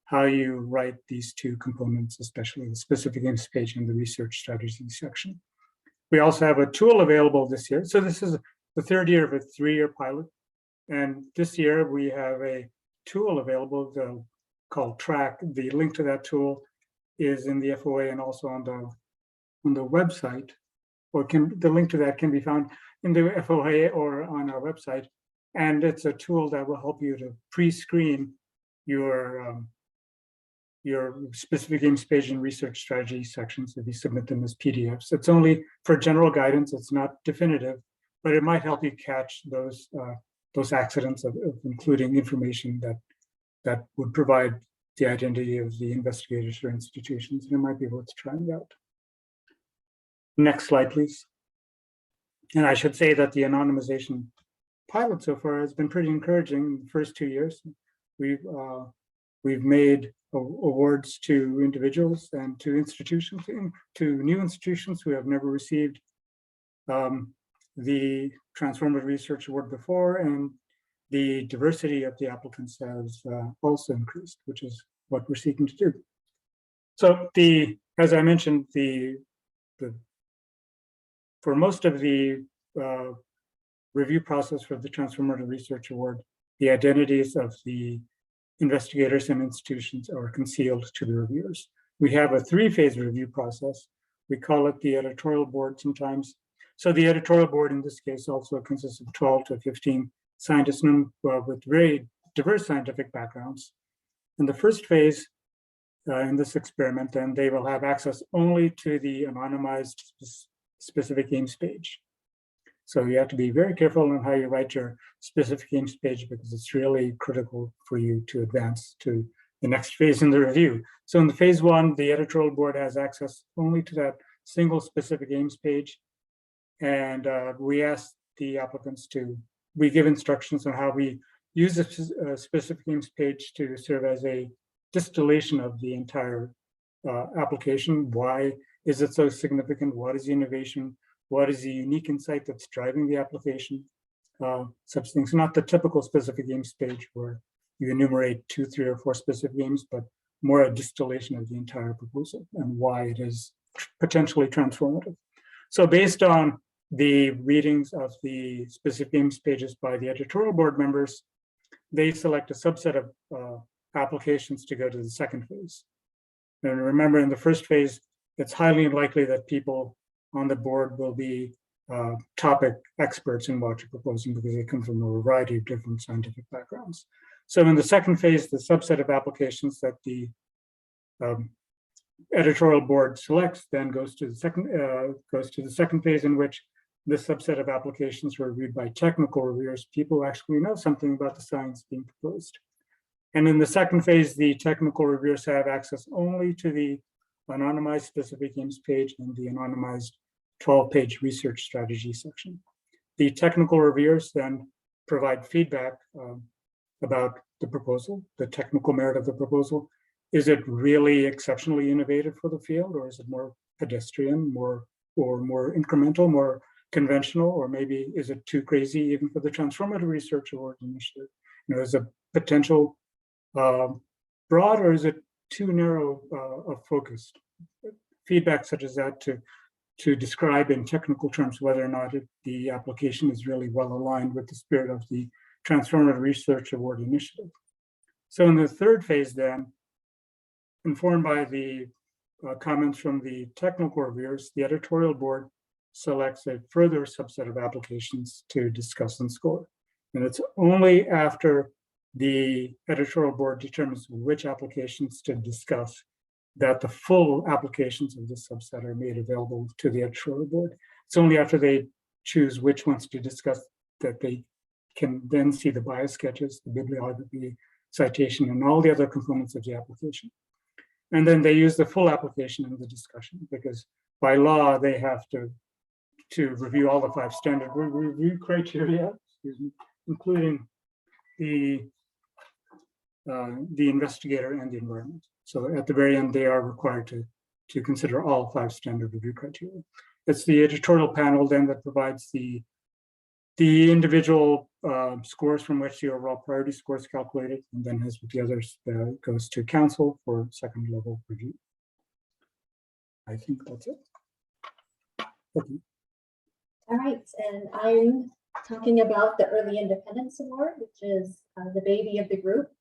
how you write these 2 components, especially the specific aims page and the research strategy section. We also have a tool available this year. So this is the third year of a 3-year pilot. And this year we have a tool available called Track. The link to that tool is in the FOA and also on the website, or the link to that can be found in the FOA or on our website. And it's a tool that will help you to pre-screen your specific aims page and research strategy sections if you submit them as PDFs. It's only for general guidance, it's not definitive, but it might help you catch those accidents of including information that would provide the identity of the investigators or institutions, and it might be worth trying out. Next slide, please. And I should say that the anonymization pilot so far has been pretty encouraging. In the first 2 years, we've made awards to individuals and to institutions, to new institutions who have never received the Transformative Research Award before, and the diversity of the applicants has also increased, which is what we're seeking to do. So as I mentioned, for most of the review process for the Transformative Research Award, the identities of the investigators and institutions are concealed to the reviewers. We have a 3-phase review process. We call it the editorial board sometimes. So the editorial board in this case also consists of 12 to 15 scientists with very diverse scientific backgrounds. In the first phase, in this experiment, then they will have access only to the anonymized specific aims page. So you have to be very careful on how you write your specific aims page, because it's really critical for you to advance to the next phase in the review. So in the phase 1, the editorial board has access only to that single specific aims page. And we ask the applicants we give instructions on how we use a specific aims page to serve as a distillation of the entire application. Why is it so significant? What is the innovation? What is the unique insight that's driving the application? Such things, not the typical specific aims page where you enumerate 2, 3, or 4 specific aims, but more a distillation of the entire proposal and why it is potentially transformative. So based on the readings of the specific aims pages by the editorial board members, they select a subset of applications to go to the second phase. And remember, in the first phase, it's highly unlikely that people on the board will be topic experts in what you're proposing, because they come from a variety of different scientific backgrounds. So in the second phase, the subset of applications that the editorial board selects then goes to the second phase, in which this subset of applications were reviewed by technical reviewers, people who actually know something about the science being proposed. And in the second phase, the technical reviewers have access only to the anonymized specific aims page and the anonymized 12-page research strategy section. The technical reviewers then provide feedback about the proposal, the technical merit of the proposal. Is it really exceptionally innovative for the field, or is it more pedestrian, more incremental, more conventional, or maybe is it too crazy even for the Transformative Research Award Initiative? Is a potential broad, or is it too narrow focused? Feedback such as that to describe in technical terms whether or not the application is really well aligned with the spirit of the Transformative Research Award Initiative. So in the third phase then, informed by the comments from the technical reviewers, the editorial board selects a further subset of applications to discuss and score. And it's only after the editorial board determines which applications to discuss that the full applications of this subset are made available to the editorial board. It's only after they choose which ones to discuss that they can then see the bio sketches, the bibliography, citation, and all the other components of the application. And then they use the full application in the discussion, because by law, they have to review all the 5 standard review criteria, including the investigator and the environment. So at the very end, they are required to consider all 5 standard review criteria. It's the editorial panel then that provides the individual scores from which the overall priority score is calculated, and then as with the others, goes to council for second level review. I think that's it. Okay. All right, and I'm talking about the Early Independence Award, which is the baby of the group.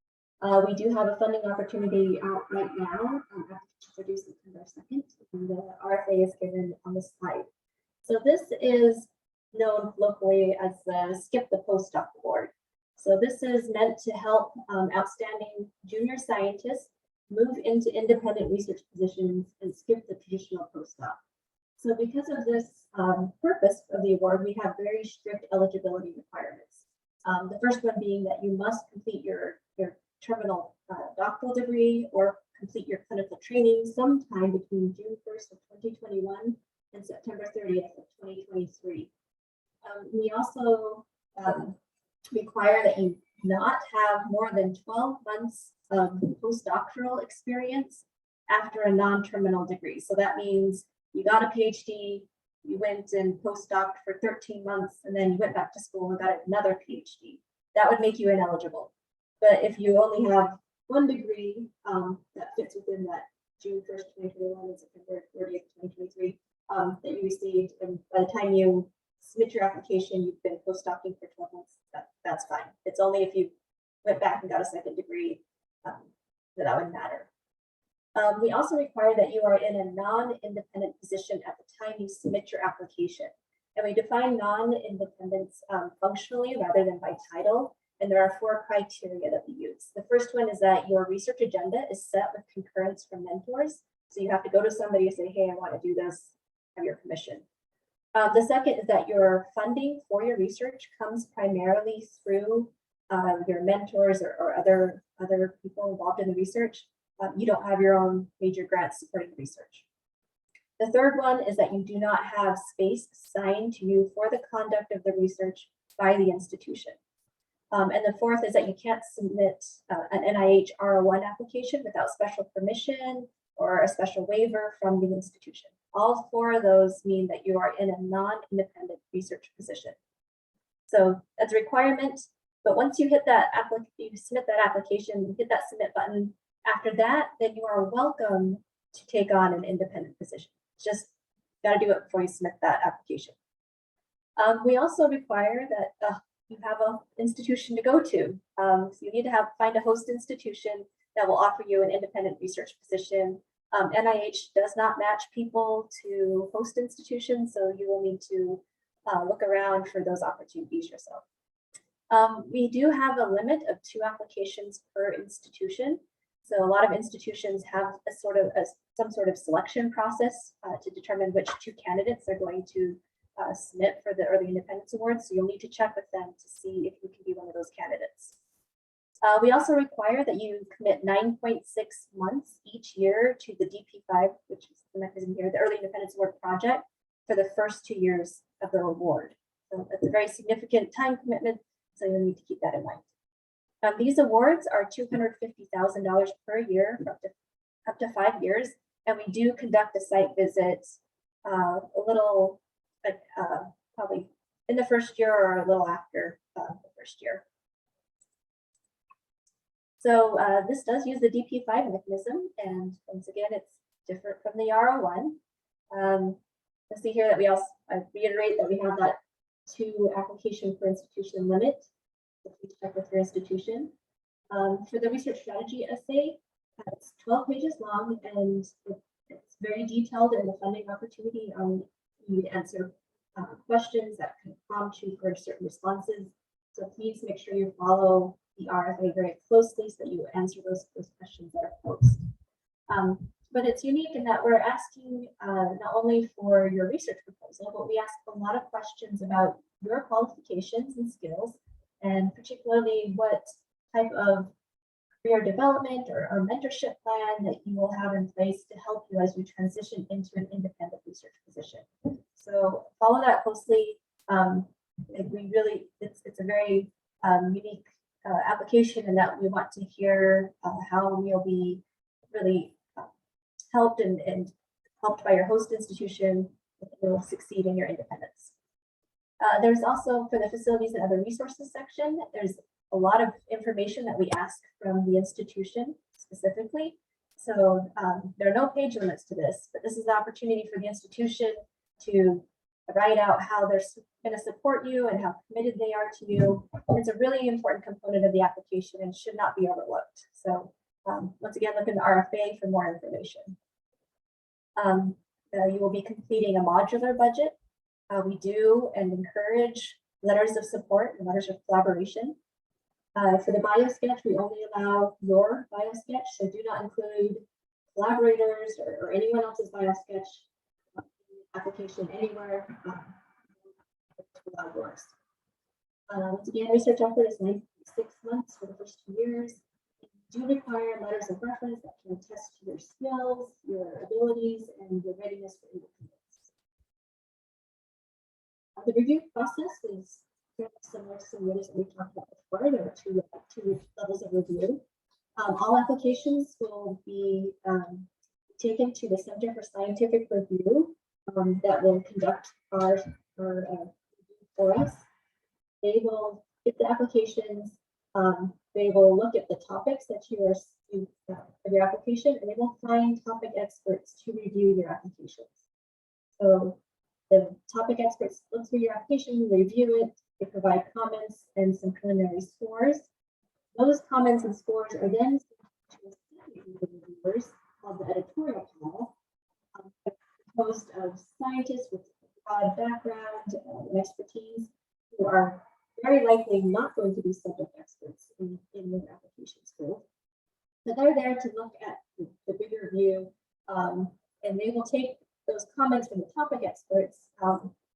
We do have a funding opportunity out right now. Applications are due September 2nd, and the RFA is given on the slide. So this is known locally as the Skip the Postdoc Award. So this is meant to help outstanding junior scientists move into independent research positions and skip the traditional postdoc. So because of this purpose of the award, we have very strict eligibility requirements. The first one being that you must complete your terminal doctoral degree or complete your clinical training sometime between June 1st of 2021 and September 30th of 2023. We also require that you not have more than 12 months of postdoctoral experience after a non-terminal degree. So that means you got a PhD, you went and postdoced for 13 months, and then you went back to school and got another PhD. That would make you ineligible. But if you only have one degree that fits within that June 1st, 2021 and September 30th, 2023 that you received, and by the time you submit your application, you've been postdocing for 12 months, that's fine. It's only if you went back and got a second degree that would matter. We also require that you are in a non-independent position at the time you submit your application. And we define non-independence functionally rather than by title. And there are 4 criteria that we use. The first one is that your research agenda is set with concurrence from mentors. So you have to go to somebody and say, hey, I want to do this, have your permission. The second is that your funding for your research comes primarily through your mentors or other people involved in the research. You don't have your own major grants supporting the research. The third one is that you do not have space assigned to you for the conduct of the research by the institution. And the fourth is that you can't submit an NIH R01 application without special permission or a special waiver from the institution. All 4 of those mean that you are in a non-independent research position. So that's a requirement. But once you hit that you submit that application, you hit that submit button. After that, then you are welcome to take on an independent position. Just got to do it before you submit that application. We also require that you have an institution to go to. So you need to find a host institution that will offer you an independent research position. NIH does not match people to host institutions, so you will need to look around for those opportunities yourself. We do have a limit of 2 applications per institution. So a lot of institutions have some sort of selection process to determine which 2 candidates they're going to submit for the Early Independence Award. So you'll need to check with them to see if you can be one of those candidates. We also require that you commit 9.6 months each year to the DP5, which is the mechanism here, the Early Independence Award project, for the first 2 years of the award. So it's a very significant time commitment, so you'll need to keep that in mind. These awards are $250,000 per year for up to 5 years, and we do conduct a site visit probably in the first year or a little after the first year. So this does use the DP5 mechanism, and once again, it's different from the R01. You'll see here that I reiterate that we have that 2 application per institution limit. So please check with your institution. For the research strategy essay, it's 12 pages long, and it's very detailed in the funding opportunity. You need to answer questions that can prompt you for certain responses. So please make sure you follow the RFA very closely so that you answer those questions that are posed. But it's unique in that we're asking not only for your research proposal, but we ask a lot of questions about your qualifications and skills, and particularly what type of career development or mentorship plan that you will have in place to help you as you transition into an independent research position. So follow that closely. It's a very unique application, in that we want to hear how you'll be really helped and helped by your host institution if you'll succeed in your independence. There's also, for the facilities and other resources section, there's a lot of information that we ask from the institution specifically. So there are no page limits to this, but this is an opportunity for the institution to write out how they're going to support you and how committed they are to you. And it's a really important component of the application and should not be overlooked. So once again, look in the RFA for more information. You will be completing a modular budget. We do and encourage letters of support and letters of collaboration. For the bio-sketch, we only allow your bio-sketch, so do not include collaborators or anyone else's bio-sketch application anywhere. Allow yours. Once again, research effort is 96 months for the first 2 years. You do require letters of reference that can attest to your skills, your abilities, and your readiness for independence. The review process is similar to some others that we've talked about before. There are two levels of review. All applications will be taken to the Center for Scientific Review that will conduct our review for us. They will get the applications. They will look at the topics that you are of your application, and they will find topic experts to review your applications. So the topic experts look through your application, review it, they provide comments and some preliminary scores. Those comments and scores are then sent to a study of reviewers called the editorial panel, composed of scientists with broad background and expertise who are very likely not going to be subject experts in your application scope. But they're there to look at the bigger view, and they will take those comments from the topic experts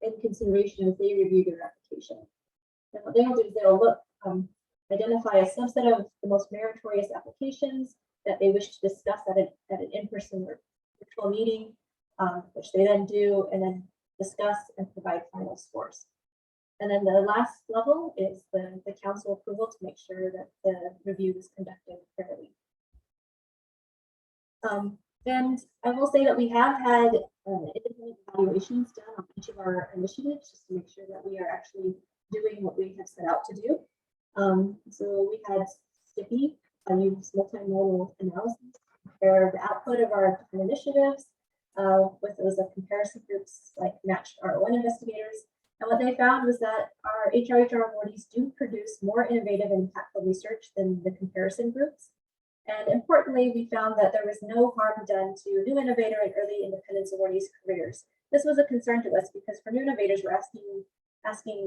in consideration as they review your application. And what they'll do is they'll look, identify a subset of the most meritorious applications that they wish to discuss at an in-person or virtual meeting, which they then do, and then discuss and provide final scores. And then the last level is the council approval to make sure that the review is conducted fairly. And I will say that we have had independent evaluations done on each of our initiatives just to make sure that we are actually doing what we have set out to do. So we had STIPI, use multimodal analysis, compare the output of our different initiatives with those of comparison groups like matched R1 investigators. And what they found was that our HRHR awardees do produce more innovative and impactful research than the comparison groups. And importantly, we found that there was no harm done to new innovator and early independence awardees' careers. This was a concern to us because for new innovators, we're asking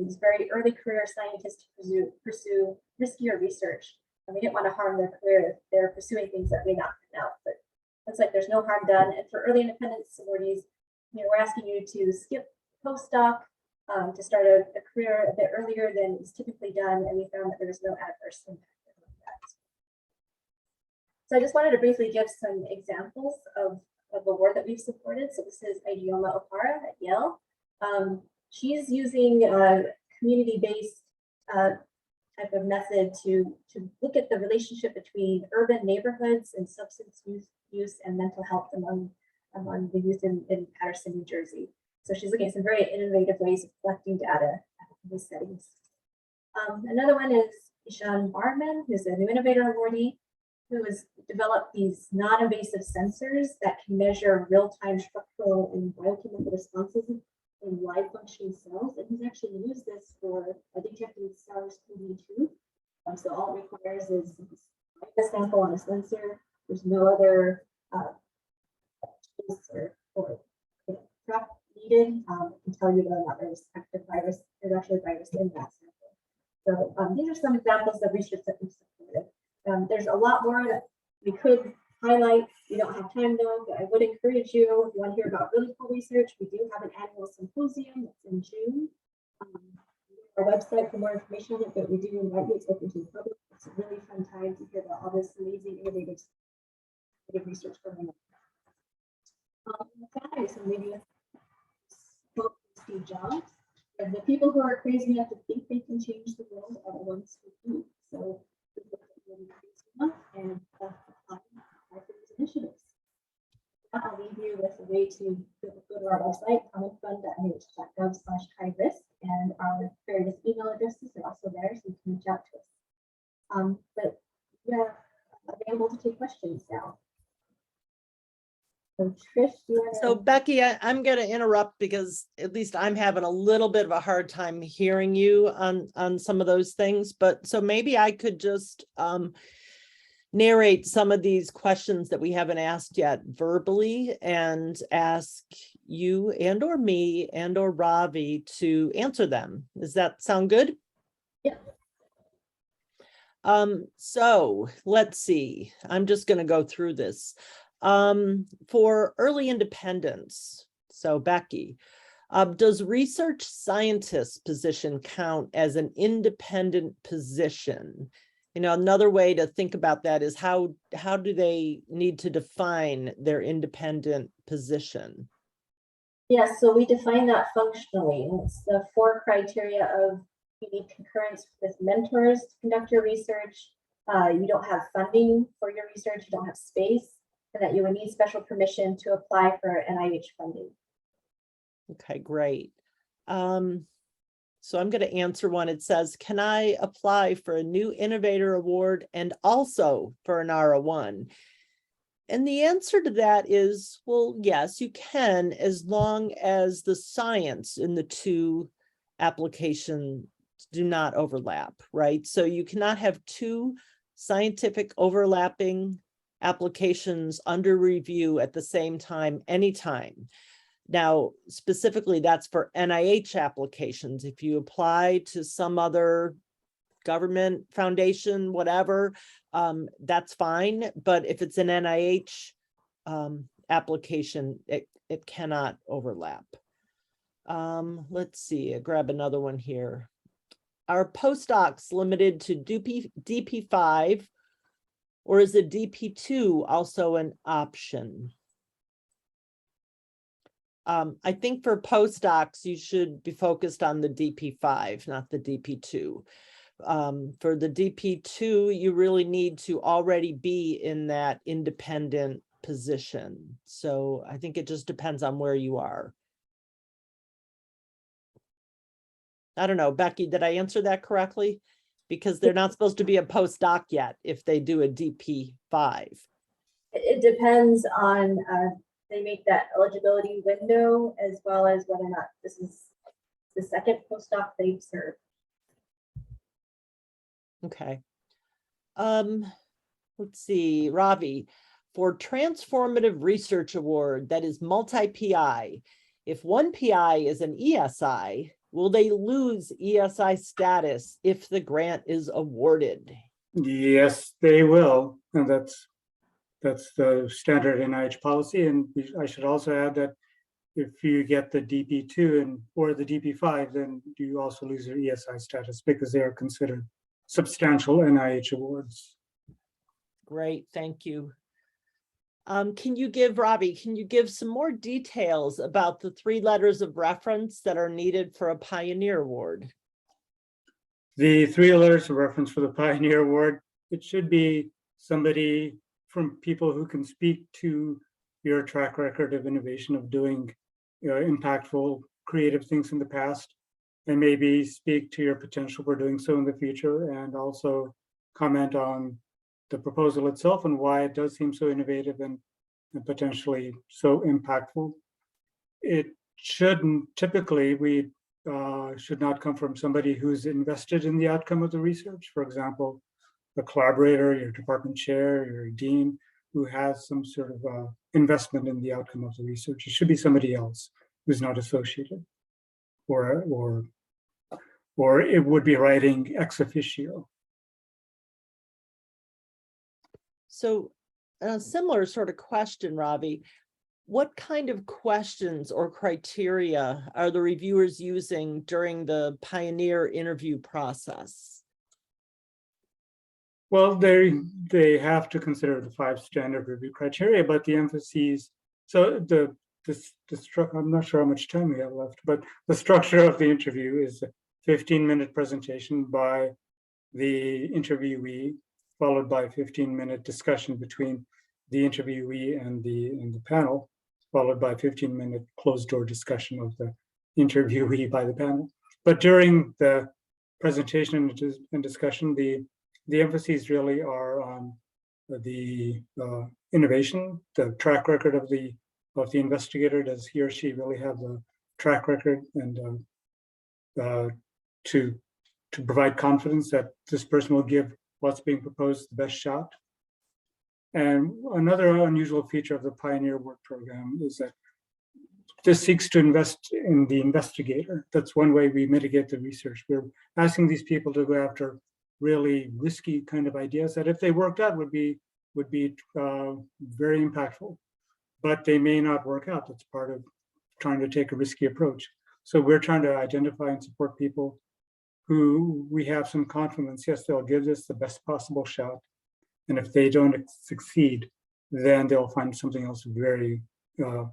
these very early career scientists to pursue riskier research. And we didn't want to harm their career if they're pursuing things that may not pan out. But looks like there's no harm done. And for early independence awardees, we're asking you to skip postdoc, to start a career a bit earlier than is typically done, and we found that there was no adverse impact of that. So I just wanted to briefly give some examples of award that we've supported. So this is Idioma Opara at Yale. She's using a community-based type of method to look at the relationship between urban neighborhoods and substance use and mental health among the youth in Paterson, New Jersey. So she's looking at some very innovative ways of collecting data in these settings. Another one is Ishan Barman, who's a new innovator awardee, who has developed these non-invasive sensors that can measure real-time structural and biochemical responses in live functioning cells. And he's actually used this for detecting SARS-CoV-2. So all it requires is a sample on a sensor. There's no other or prep needed. It can tell you whether or not there's active virus. There's actually a virus in that sample. So these are some examples of research that we've supported. There's a lot more that we could highlight. We don't have time though, but I would encourage you, if you want to hear about really cool research, we do have an annual symposium that's in June. Our website for more information on it, but we do invite you. It's open to the public. It's a really fun time to hear about all this amazing innovative research going on. So maybe Steve Jobs, and the people who are crazy enough to think they can change the world are the ones who do. So and apply for these initiatives. I'll leave you with a way to go to our website, commonfund.nih.gov/high-risk, and our various email addresses are also there, so you can reach out to us. But we are available to take questions now. So Trish, you want So Becky, I'm going to interrupt because at least I'm having a little bit of a hard time hearing you on some of those things. But so maybe I could just narrate some of these questions that we haven't asked yet verbally and ask you and or me and or Ravi to answer them. Does that sound good? Yeah. So let's see. I'm just going to go through this. For early independence, so Becky, does research scientist position count as an independent position? You know, another way to think about that is how do they need to define their independent position? Yes, so we define that functionally. It's the 4 criteria of you need concurrence with mentors to conduct your research. You don't have funding for your research, you don't have space, and that you would need special permission to apply for NIH funding. Okay, great. So I'm going to answer one. It says, can I apply for a new Innovator Award and also for an R01? And the answer to that is, well, yes, you can, as long as the science in the 2 applications do not overlap, right? So you cannot have 2 scientific overlapping applications under review at the same time, anytime. Now, specifically, that's for NIH applications. If you apply to some other government foundation, whatever, that's fine. But if it's an NIH application, it cannot overlap. Let's see, I'll grab another one here. Are postdocs limited to DP5, or is a DP2 also an option? I think for postdocs, you should be focused on the DP5, not the DP2. For the DP2, you really need to already be in that independent position. So I think it just depends on where you are. I don't know, Becky, did I answer that correctly? Because they're not supposed to be a postdoc yet if they do a DP5. It depends on, they make that eligibility window as well as whether or not this is the second postdoc they've served. Okay. Let's see, Ravi, for Transformative Research Award that is multi-PI, if one PI is an ESI, will they lose ESI status if the grant is awarded? Yes, they will, and that's the standard NIH policy. And I should also add that if you get the DP2 and or the DP5, then you also lose your ESI status because they are considered substantial NIH awards. Great, thank you. Can you give, Ravi, can you give some more details about the 3 letters of reference that are needed for a Pioneer Award? The 3 letters of reference for the Pioneer Award, it should be somebody from people who can speak to your track record of innovation, of doing impactful, creative things in the past, and maybe speak to your potential for doing so in the future, and also comment on the proposal itself and why it does seem so innovative and potentially so impactful. It shouldn't, typically, we should not come from somebody who's invested in the outcome of the research. For example, a collaborator, your department chair, your dean, who has some sort of investment in the outcome of the research. It should be somebody else who's not associated, or it would be writing ex officio. So a similar sort of question, Ravi, what kind of questions or criteria are the reviewers using during the Pioneer interview process? Well, they have to consider the 5 standard review criteria, but the emphases, so the I'm not sure how much time we have left, but the structure of the interview is a 15-minute presentation by the interviewee, followed by a 15-minute discussion between the interviewee and the panel, followed by a 15-minute closed-door discussion of the interviewee by the panel. But during the presentation and discussion, the emphases really are on the innovation, the track record of the of the investigator. Does he or she really have the track record and to provide confidence that this person will give what's being proposed the best shot? And another unusual feature of the Pioneer Work Program is that this seeks to invest in the investigator. That's one way we mitigate the research. We're asking these people to go after really risky kind of ideas that, if they worked out, would be very impactful, but they may not work out. That's part of trying to take a risky approach. So we're trying to identify and support people who we have some confidence, yes, they'll give this the best possible shot. And if they don't succeed, then they'll find something else very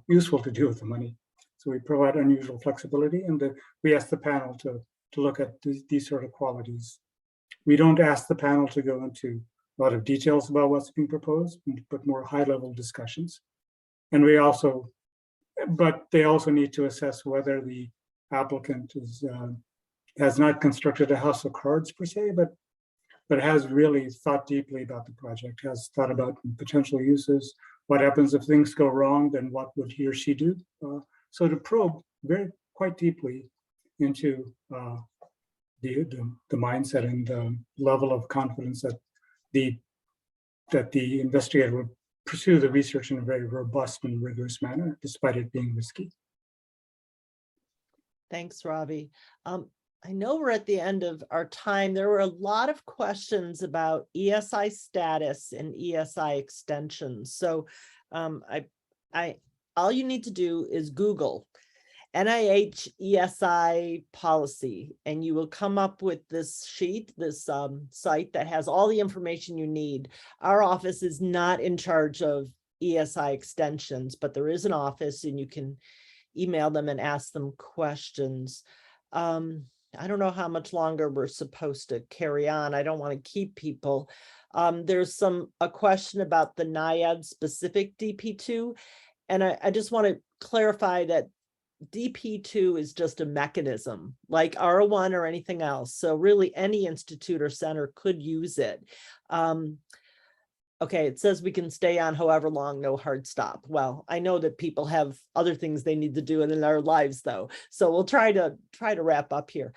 useful to do with the money. So we provide unusual flexibility, and we ask the panel to look at these sort of qualities. We don't ask the panel to go into a lot of details about what's being proposed, but more high-level discussions. And but they also need to assess whether the applicant has not constructed a house of cards per se, but has really thought deeply about the project, has thought about potential uses. What happens if things go wrong? Then what would he or she do? So to probe quite deeply into the mindset and the level of confidence that the investigator would pursue the research in a very robust and rigorous manner, despite it being risky. Thanks, Ravi. I know we're at the end of our time. There were a lot of questions about ESI status and ESI extensions. So all you need to do is Google NIH ESI policy, and you will come up with this sheet, this site that has all the information you need. Our office is not in charge of ESI extensions, but there is an office, and you can email them and ask them questions. I don't know how much longer we're supposed to carry on. I don't want to keep people. There's a question about the NIAID specific DP2. And I just want to clarify that DP2 is just a mechanism like R01 or anything else. So really any institute or center could use it. Okay, it says we can stay on however long, no hard stop. Well, I know that people have other things they need to do in their lives though. So we'll try to wrap up here.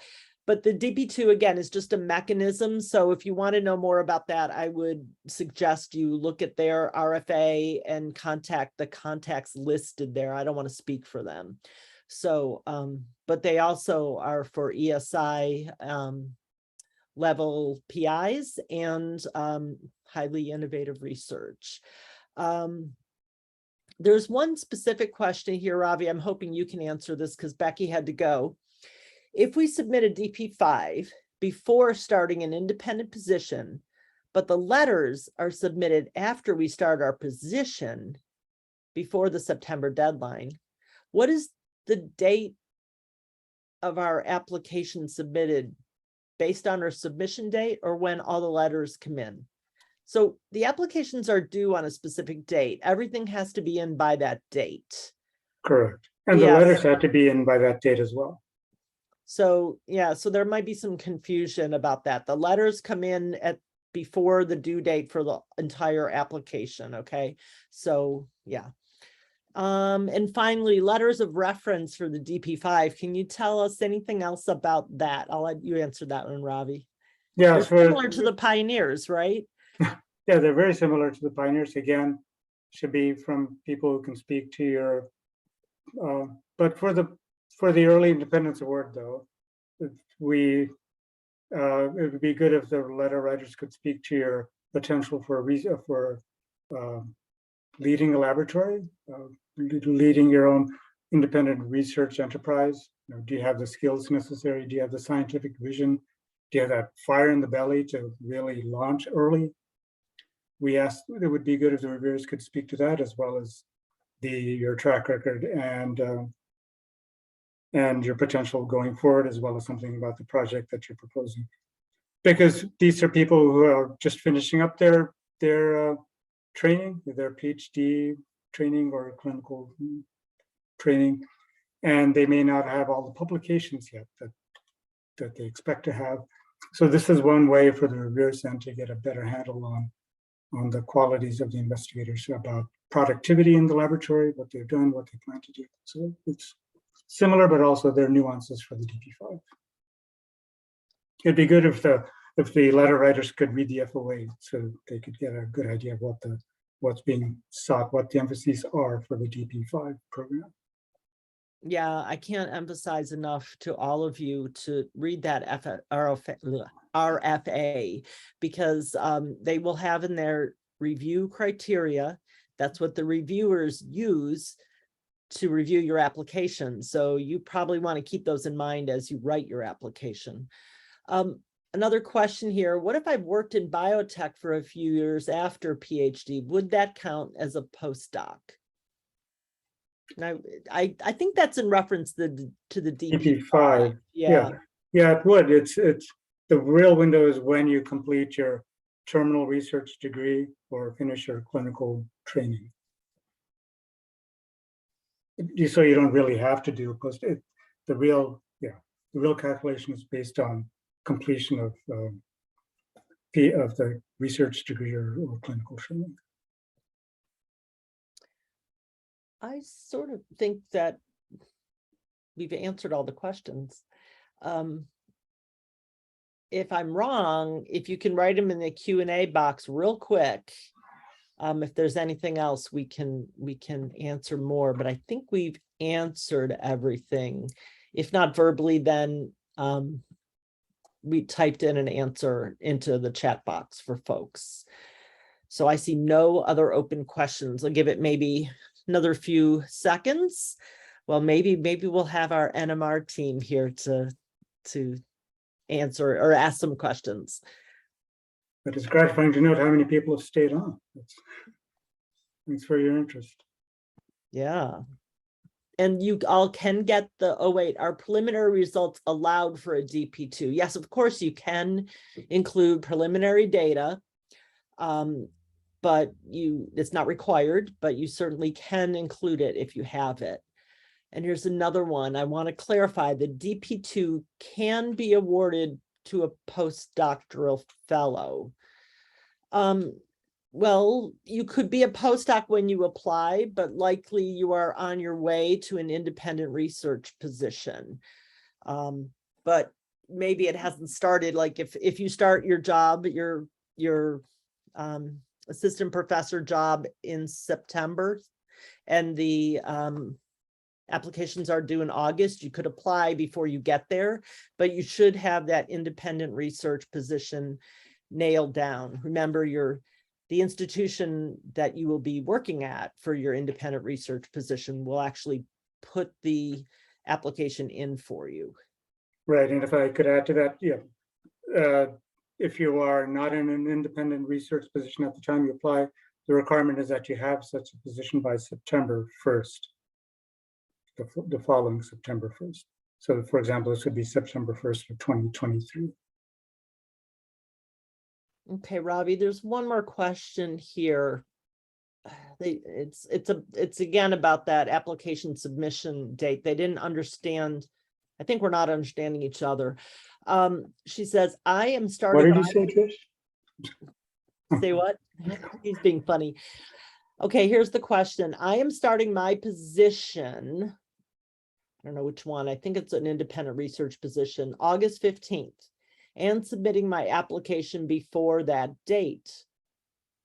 But the DP2 again is just a mechanism. So if you want to know more about that, I would suggest you look at their RFA and contact the contacts listed there. I don't want to speak for them. So, but they also are for ESI level PIs and highly innovative research. There's one specific question here, Ravi. I'm hoping you can answer this because Becky had to go. If we submit a DP5 before starting an independent position, but the letters are submitted after we start our position before the September deadline, what is the date of our application submitted based on our submission date or when all the letters come in? So the applications are due on a specific date. Everything has to be in by that date. Correct. And the letters have to be in by that date as well. So yeah, so there might be some confusion about that. The letters come in before the due date for the entire application. Okay, so yeah. And finally, letters of reference for the DP5. Can you tell us anything else about that? I'll let you answer that one, Ravi. Yeah, they're similar to the Pioneers, right? Yeah, they're very similar to the Pioneers. Again, should be from people who can speak to your. But for the early independence award, though, it would be good if the letter writers could speak to your potential for leading a laboratory, leading your own independent research enterprise. Do you have the skills necessary? Do you have the scientific vision? Do you have that fire in the belly to really launch early? We asked, it would be good if the reviewers could speak to that, as well as your track record and your potential going forward, as well as something about the project that you're proposing. Because these are people who are just finishing up their training, their PhD training or clinical training, and they may not have all the publications yet that they expect to have. So this is one way for the reviewers then to get a better handle on the qualities of the investigators about productivity in the laboratory, what they've done, what they plan to do. So it's similar, but also there are nuances for the DP5. It'd be good if the letter writers could read the FOA so they could get a good idea of what's being sought, what the emphases are for the DP5 program. Yeah, I can't emphasize enough to all of you to read that RFA, because they will have in their review criteria, that's what the reviewers use to review your application. So you probably want to keep those in mind as you write your application. Another question here, what if I've worked in biotech for a few years after PhD? Would that count as a postdoc? Now, I think that's in reference to the DP5. Yeah, it would. It's the real window is when you complete your terminal research degree or finish your clinical training. So you don't really have to do a post. The real calculation is based on completion of the research degree or clinical training. I sort of think that we've answered all the questions. If I'm wrong, if you can write them in the Q&A box real quick, if there's anything else we can answer more, but I think we've answered everything. If not verbally, then we typed in an answer into the chat box for folks. So I see no other open questions. I'll give it maybe another few seconds. Well, maybe we'll have our NMR team here to answer or ask some questions. But it's gratifying to note how many people have stayed on. Thanks for your interest. Yeah. And you all can get the, oh wait, our preliminary results allowed for a DP2. Yes, of course you can include preliminary data, but it's not required, but you certainly can include it if you have it. And here's another one. I want to clarify the DP2 can be awarded to a postdoctoral fellow. Well, you could be a postdoc when you apply, but likely you are on your way to an independent research position. But maybe it hasn't started. Like if you start your job, your assistant professor job in September, and the applications are due in August, you could apply before you get there, but you should have that independent research position nailed down. Remember, the institution that you will be working at for your independent research position will actually put the application in for you. Right, and if I could add to that, if you are not in an independent research position at the time you apply, the requirement is that you have such a position by September 1st, the following September 1st. So for example, this would be September 1st of 2023. Okay, Robbie, there's one more question here. It's again about that application submission date. They didn't understand. I think we're not understanding each other. She says, I am starting. What did you say, Trish? Say what? He's being funny. Okay, here's the question. I am starting my position. I don't know which one. I think it's an independent research position, August 15th. And submitting my application before that date.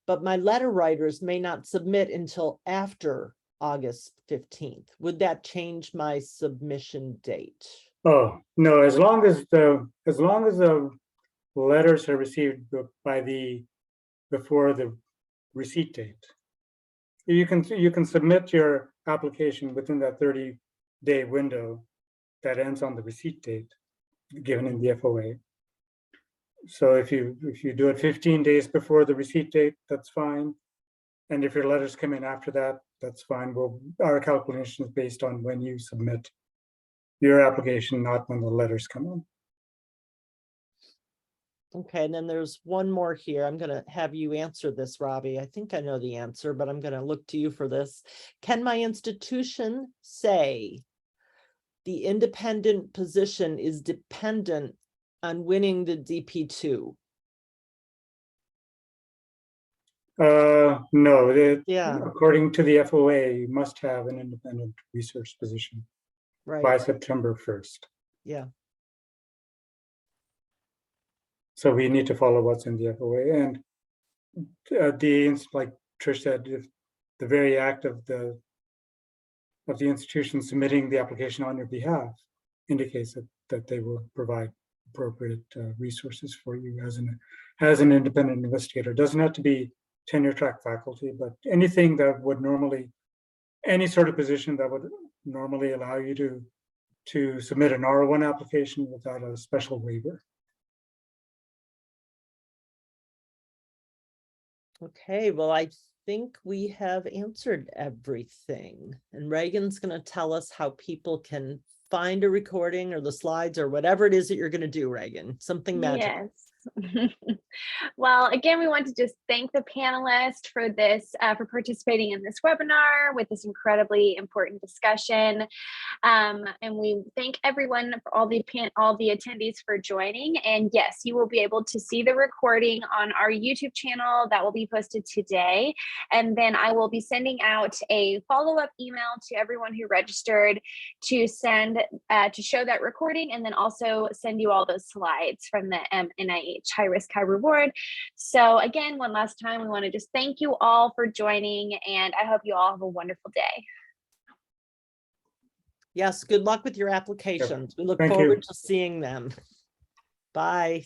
But my letter writers may not submit until after August 15th. Would that change my submission date? Oh, no, as long as the letters are received before the receipt date. You can submit your application within that 30-day window that ends on the receipt date given in the FOA. So if you do it 15 days before the receipt date, that's fine. And if your letters come in after that, that's fine. Well, our calculation is based on when you submit your application, not when the letters come in. Okay, and then there's one more here. I'm going to have you answer this, Robbie. I think I know the answer, but I'm going to look to you for this. Can my institution say the independent position is dependent on winning the DP2? No, Yeah. according to the FOA, you must have an independent research position by Right, September 1st. yeah, So we need to follow what's in the FOA. And like Trish said, if the very act of the institution submitting the application on your behalf indicates that they will provide appropriate resources for you as an independent investigator. It doesn't have to be tenure track faculty, but anything that would normally, any sort of position that would normally allow you to submit an R1 application without a special waiver. okay, well, I think we have answered everything. And Reagan's going to tell us how people can find a recording or the slides or whatever it is that you're going to do, Reagan, something magical. Yes. Well, again, we want to just thank the panelists for this, for participating in this webinar with this incredibly important discussion. And we thank everyone, for all the attendees for joining. And yes, you will be able to see the recording on our YouTube channel that will be posted today. And then I will be sending out a follow-up email to everyone who registered to send, to show that recording, and then also send you all those slides from the NIH High Risk, High Reward. So again, one last time, we want to just thank you all for joining, and I hope you all have a wonderful day. Yes, good luck with your applications. We look Thank you. forward to seeing them. Bye.